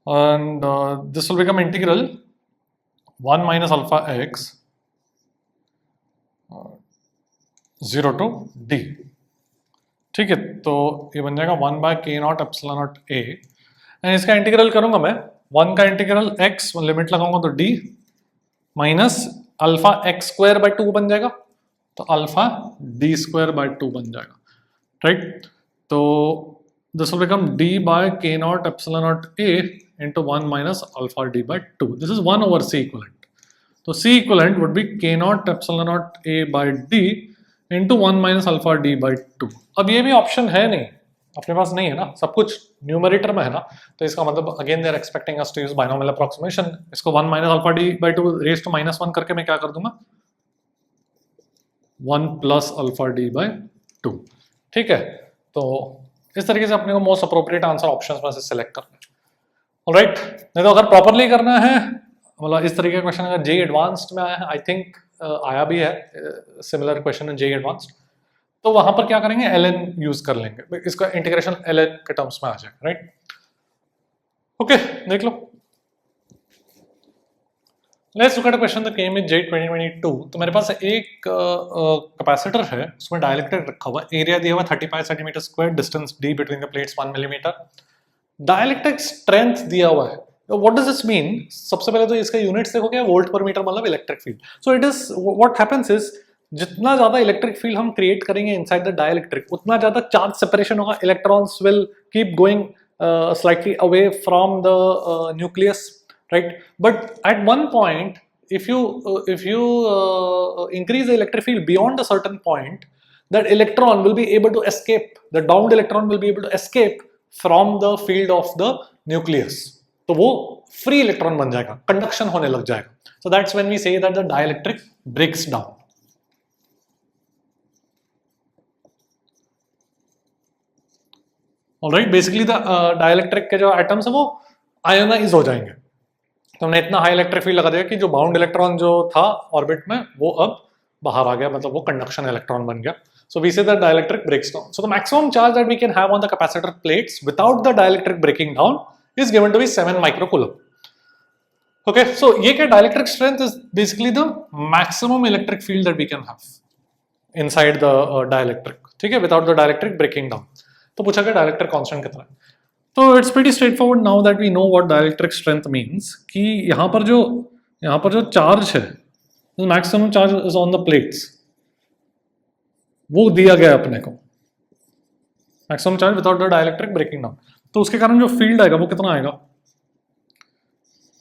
and this will become integral 1 minus alpha x 0 to d. ठीक है, तो ये बन जाएगा 1 by k0 epsilon naught a and इसका इंटीग्रल करूंगा मैं 1 का इंटीग्रल x लिमिट लगाऊंगा तो d minus alpha x square by 2 बन जाएगा, तो अल्फा d स्क्वायर बाय 2 बन जाएगा, राइट. तो दिस विल बिकम d बाय k0 epsilon naught a into 1 minus alpha d by 2. This is 1 over c equivalent. So c equivalent would be k0 epsilon naught a by d into 1 minus alpha d by 2. अब ये भी option है नहीं, अपने पास नहीं है ना, सब कुछ न्यूमरेटर में है ना, तो इसका मतलब again they are expecting us to use binomial approximation. इसको 1 minus alpha d by 2 raise to -1 करके मैं क्या कर दूंगा 1 plus alpha d by 2. ठीक है, तो इस तरीके से अपने को मोस्ट अप्रोप्रिएट आंसर ऑप्शंस में से सिलेक्ट करना है. ऑलराइट, नहीं तो अगर प्रॉपरली करना है, मतलब इस तरीके का क्वेश्चन अगर JEE एडवांस्ड में आया है, आई थिंक आया भी है similar question in JEE advanced, तो वहां पर क्या करेंगे ln यूज कर लेंगे, इसका इंटीग्रेशन ln के टर्म्स में आ जाएगा, राइट. ओके, देख लो. Let's look at a question that came in JEE 2022. तो मेरे पास एक कैपेसिटर है, उसमें डाइलेक्ट्रिक रखा हुआ, एरिया दिया हुआ 35 centimetre square, distance d between the plates 1 millimetre, dielectric strength दिया हुआ है. What does this mean? सबसे पहले तो इसका यूनिट्स देखो क्या, वोल्ट पर मीटर मतलब electric field. So it is what happens is जितना ज्यादा इलेक्ट्रिक फील्ड हम क्रिएट करेंगे इनसाइड द डाइलेक्ट्रिक, उतना ज्यादा चार्ज सेपरेशन होगा, electrons will keep going slightly away from the nucleus, right? But at one point, if you increase the electric field beyond a certain point, that electron will be able to escape, the bound electron will be able to escape from the field of the nucleus. तो वो free electron बन जाएगा, conduction होने लग जाएगा. So that's when we say that the dielectric breaks down. Alright, basically the dielectric के जो atoms है वो आयोनाइज हो जाएंगे. तो हमने इतना हाई इलेक्ट्रिक फील्ड लगा दिया कि जो बाउंड इलेक्ट्रॉन जो था ऑर्बिट में वो अब बाहर आ गया, मतलब वो कंडक्शन इलेक्ट्रॉन बन गया. So we say the dielectric breaks down. So the maximum charge that we can have on the capacitor plates without the dielectric breaking down is given to be 7 microcoulomb. Okay, so ये क्या dielectric strength is basically the maximum electric field that we can have. Inside the dielectric, ठीक है, without the dielectric breaking down. तो पूछा गया dielectric constant कितना है। तो it's pretty straight forward now that we know what dielectric strength means, कि यहाँ पर जो चार्ज है, maximum charge is on the plates, वो दिया गया अपने को, maximum charge without the dielectric breaking down. तो उसके कारण जो फील्ड आएगा वो कितना आएगा,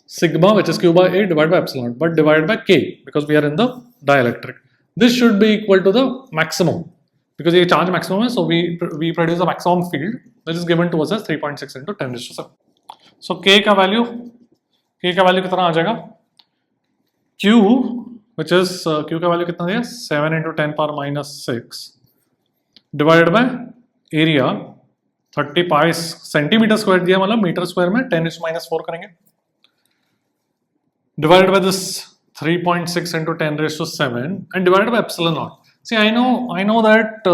sigma which is Q by A divide by epsilon, but divide by k because we are in the dielectric. This should be equal to the maximum, because ये charge maximum है, so we produce the maximum field which is given to us as 3.6 into 10⁻⁷। So k का value कितना आ जाएगा, Q which is Q का value कितना दिया, 7 into 10⁻⁻6 divided by area 30 pi centimetre square दिया, मतलब मीटर स्क्वायर में 10⁻⁴ करेंगे, divided by this 3.6 into 10⁻⁷ and divided by epsilon naught. See, I know that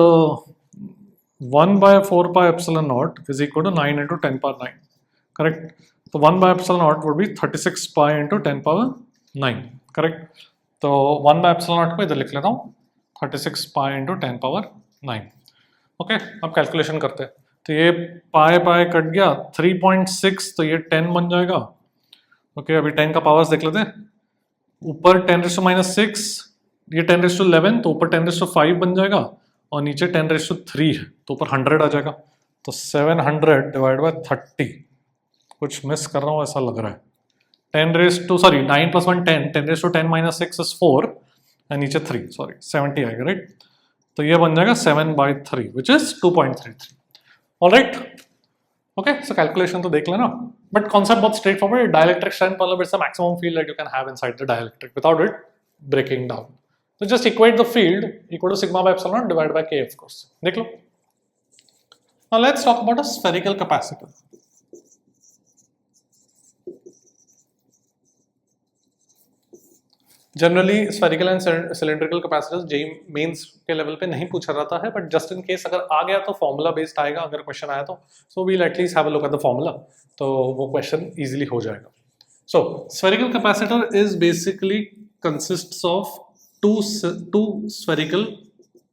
1/4 pi epsilon naught is equal to 9 into 10⁻⁹, correct? So 1/epsilon naught would be 36 pi into 10⁻⁹, correct? तो 1/epsilon naught को इधर लिख लेता हूँ 36 pi into 10⁻⁹। Okay, अब calculation करते हैं। तो ये पाई कट गया, 3.6 तो ये 10 बन जाएगा। ओके, अभी 10 का पावर्स देख लेते हैं। ऊपर 10⁻⁻6, ये 10⁻11, तो ऊपर 10⁻5 बन जाएगा, और नीचे 10⁻3 है, तो ऊपर 100 आ जाएगा। तो 700 डिवाइड बाय 30, कुछ मिस कर रहा हूँ ऐसा लग रहा है। 9 + 1 10, 10⁻10⁻6 is 4, और नीचे 3, 70 आएगा, राइट? तो ये बन जाएगा 7/3 which is 2.33। Alright, okay, so calculation तो देख लेना, बट कॉन्सेप्ट बहुत स्ट्रेट फॉरवर्ड। डाइलेक्ट्रिक स्ट्रेंथ मतलब it's the maximum field that you can have inside the dielectric without it breaking down. तो just equate the field equal to sigma by epsilon divided by k, of course, देख लो। Now let's talk about a spherical capacitor. Generally spherical and cylindrical capacitors JEE mains के level पे नहीं पूछा जाता है, but just in case अगर आ गया तो फॉर्मूला बेस्ड आएगा, अगर क्वेश्चन आया तो so we'll at least have a look at the formula, तो वो क्वेश्चन इजीली हो जाएगा। So spherical capacitor is basically consists of two spherical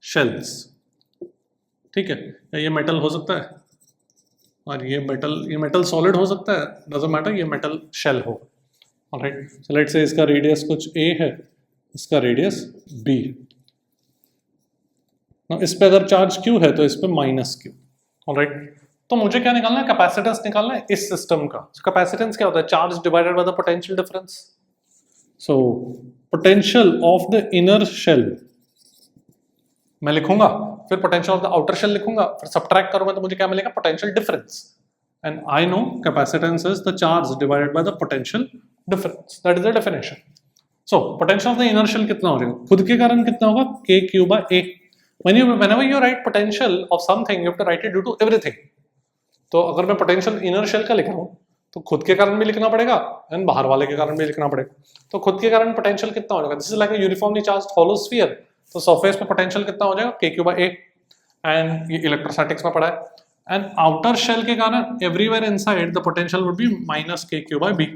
shells, ठीक है? ये मेटल हो सकता है, और ये मेटल सॉलिड हो सकता है, डजंट मैटर, ये मेटल शेल हो। ऑलराइट, सो लेट्स से इसका रेडियस कुछ a है, इसका रेडियस b। ना इस पे अगर चार्ज q है तो इस पे -q। ऑलराइट, तो मुझे क्या निकालना है, कैपेसिटेंस निकालना है इस सिस्टम का। कैपेसिटेंस क्या होता है, charge divided by the potential difference. So potential of the inner shell मैं लिखूंगा, फिर potential of the outer shell लिखूंगा, फिर सब्ट्रैक्ट करूंगा तो मुझे क्या मिलेगा, potential difference. And I know capacitance is the charge divided by the potential difference, that is the definition. So potential of the inner shell कितना हो जाएगा, खुद के कारण कितना होगा, k/a। whenever you write potential of something you have to write it due to everything। तो अगर मैं पोटेंशियल इनर शेल का लिख रहा हूँ तो खुद के कारण भी लिखना पड़ेगा एंड बाहर वाले के कारण भी लिखना पड़ेगा। तो खुद के कारण पोटेंशियल कितना हो जाएगा, this is like a uniformly charged hollow sphere, तो सरफेस पे पोटेंशियल कितना हो जाएगा, k/a। एंड ये इलेक्ट्रोस्टैटिक्स में पढ़ा है। एंड आउटर शेल के कारण everywhere inside the potential would be -k/b।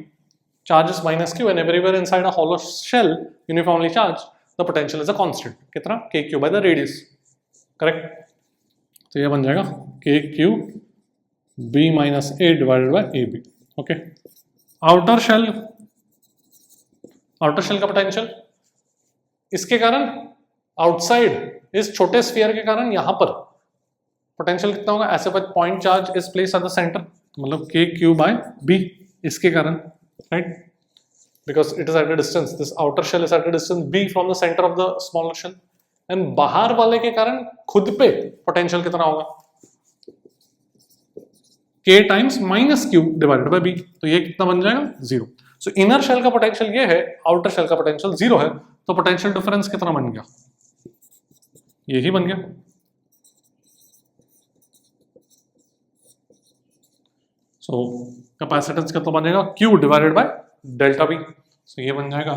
Charge is -q and everywhere inside a hollow shell uniformly charged, the potential is a constant, कितना, kq by the radius, correct? तो ये बन जाएगा kq b-a divided by ab। Okay, outer shell का potential, इसके कारण outside इस छोटे स्फीयर के कारण यहाँ पर पोटेंशियल कितना होगा, ऐसे point charge is place at the centre, मतलब kq/b इसके कारण, right? Because it is at a distance, this outer shell is at a distance b from the center of the smaller shell, and बाहर वाले के कारण खुद पे potential कितना होगा, k times -q divided by b। तो ये कितना बन जाएगा, 0। सो इनर शेल का पोटेंशियल ये है, आउटर शेल का पोटेंशियल 0 है, तो पोटेंशियल डिफरेंस कितना बन गया, यही बन गया। सो कैपेसिटेंस कितना बनेगा, q divided by delta B. So ये बन जाएगा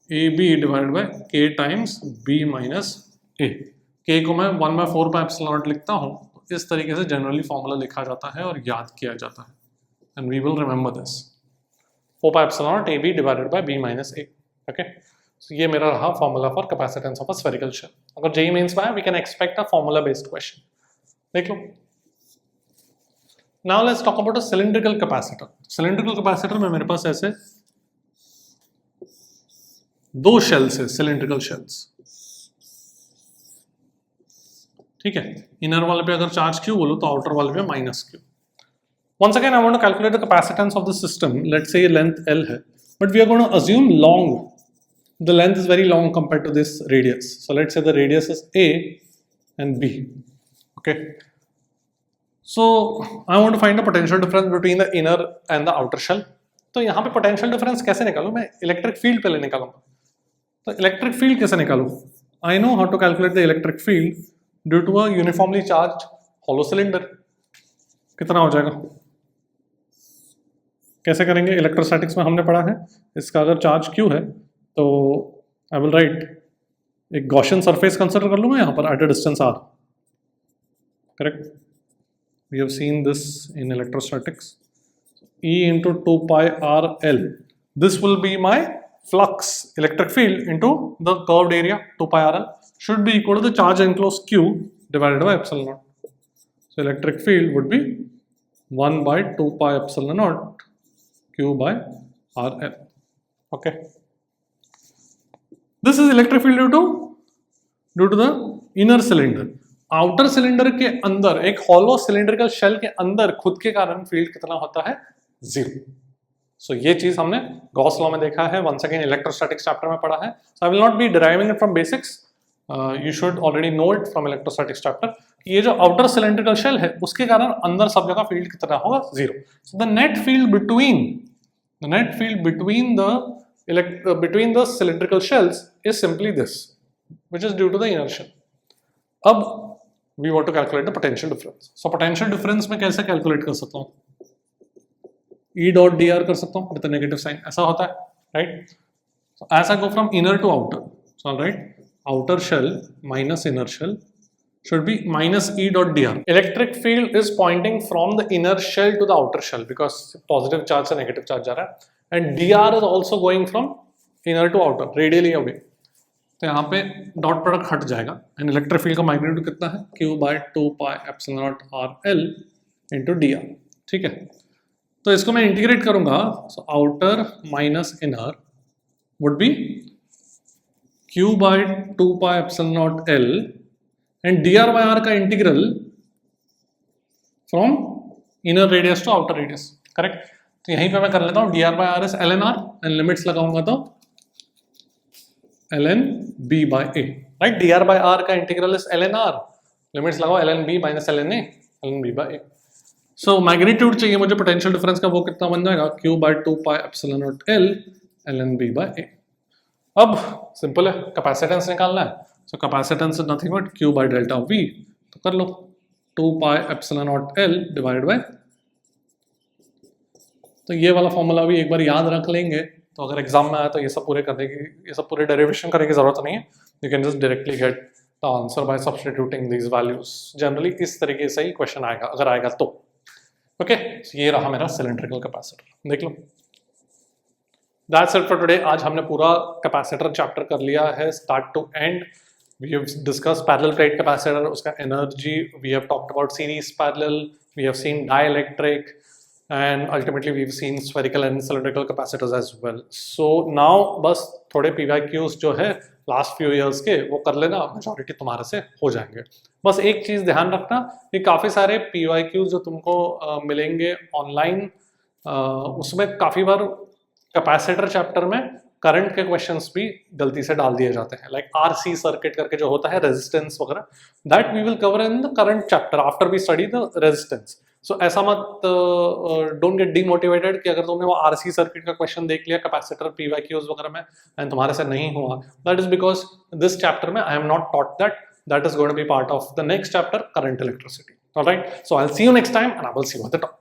ab divided by k times b minus a। k को मैं 1/4 पाई एप्सिलॉन नॉट लिखता हूँ, इस तरीके से जनरली फॉर्मूला लिखा जाता है और याद किया जाता है, and we will remember this, 4 pi epsilon naught ab divided by b minus a। Okay, So ये मेरा रहा formula for capacitance of a spherical shell. अगर जेईई मेंस में है we can expect a formula based question. देख लो। Now let's talk about a cylindrical capacitor. Cylindrical capacitor में मेरे पास ऐसे दो शेल्स है, सिलिंड्रिकल शेल्स, ठीक है। इनर वाले पे अगर चार्ज क्यू बोलो तो आउटर वाले पे minus Q. Once again, I want to calculate the capacitance of the system. Let's say length L है, but we are going to assume long. The length is very long compared to this radius. So let's say the radius is A and B. Okay. So I want to find the potential difference between the inner and the outer shell. तो यहाँ पे potential difference कैसे निकालूँ? मैं electric field पहले निकालूँगा। तो electric field कैसे निकालूँ? I know how to calculate the electric field due to a uniformly charged hollow cylinder. कितना हो जाएगा? कैसे करेंगे? इलेक्ट्रोस्टैटिक्स में हमने पढ़ा है, इसका अगर चार्ज Q है तो आई विल राइट एक गॉसियन सरफेस कंसिडर कर लूँगा यहाँ पर at a distance r, correct. We have seen this in electrostatics. E into 2 pi r L, this will be my flux electric field into the curved area 2 pi r L should be equal to the charge enclosed Q divided by epsilon naught. So electric field would be 1 by 2 pi epsilon naught Q by RL. Okay. This is electric field due to the inner cylinder. Outer cylinder के अंदर एक hollow cylindrical shell के अंदर खुद के कारण field कितना होता है? 0. सो ये चीज हमने गॉस लॉ में देखा है, वंस अगेन इलेक्ट्रोस्टैटिक्स चैप्टर में पढ़ा है। So I will not be deriving it from basics, you should already know it from electrostatics chapter. ये जो आउटर सिलिंड्रिकल शेल है उसके कारण अंदर सब जगह फील्ड कितना होगा? 0. सो the net field between the cylindrical shells is simply this, which is due to the inner shell. अब we want to calculate the potential difference. So potential difference में कैसे calculate कर सकता हूँ? E dot dr कर सकता हूँ with a negative sign, ऐसा होता है, right? So as I go from inner to outer, so I'll write outer shell minus inner shell should be minus E dot dr. Electric field is pointing from the inner shell to the outer shell because positive charge से negative charge जा रहा है, and dr is also going from inner to outer, radially away. तो यहाँ पे dot product हट जाएगा and electric field का मैग्नीट्यूड कितना है? Q by 2 pi epsilon naught RL into dr, ठीक है। तो इसको मैं इंटीग्रेट करूंगा, so outer minus inner would be Q by 2 pi epsilon naught L and dr by r का integral from inner radius to outer radius, correct. तो यहीं पे मैं कर लेता हूँ dr by r is ln r and limits लगाऊंगा तो ln b by a, right. dr by r का integral is ln r, limits लगाओ ln b minus ln a, ln b by a। So magnitude चाहिए मुझे potential difference का, वो कितना बन जाएगा? Q by 2 pi epsilon naught L ln b by a। अब सिंपल है, कैपेसिटेंस निकालना है। So capacitance is nothing but Q by delta V, तो कर लो 2 pi epsilon naught L divided by, तो ये वाला फॉर्मूला भी एक बार याद रख लेंगे तो अगर एग्जाम में आया तो ये सब पूरे डेरिवेशन करने की जरूरत नहीं है, you can just directly get the answer by substituting these values. Generally इस तरीके से ही क्वेश्चन आएगा अगर आएगा तो। ओके, ये रहा मेरा सिलिंड्रिकल कैपेसिटर, देख लो। That's it for today. आज हमने पूरा कैपेसिटर चैप्टर कर लिया है start to end. We have discuss parallel plate capacitor, उसका energy, we have talked about series parallel, we have seen dielectric, and ultimately we've seen spherical and cylindrical capacitors as well. So now बस थोड़े PYQs जो है last few years के वो कर लेना, majority तुम्हारे से हो जाएंगे। बस एक चीज़ ध्यान रखना कि काफ़ी सारे PYQs जो तुमको मिलेंगे ऑनलाइन, उसमें काफ़ी बार कैपेसिटर चैप्टर में करंट के क्वेश्चंस भी गलती से डाल दिए जाते हैं, लाइक RC सर्किट करके जो होता है रेजिस्टेंस वगैरह, that we will cover in the current chapter after we study the resistance. So ऐसा मत, डोंट गेट डीमोटिवेटेड कि अगर तुमने वो RC सर्किट का क्वेश्चन देख लिया कैपेसिटर PYQs वगैरह में एंड तुम्हारे से नहीं हुआ, that is because this chapter में I am not taught that is going to be part of the next chapter, current electricity. Alright, so I will see you next time and I will see you at the top.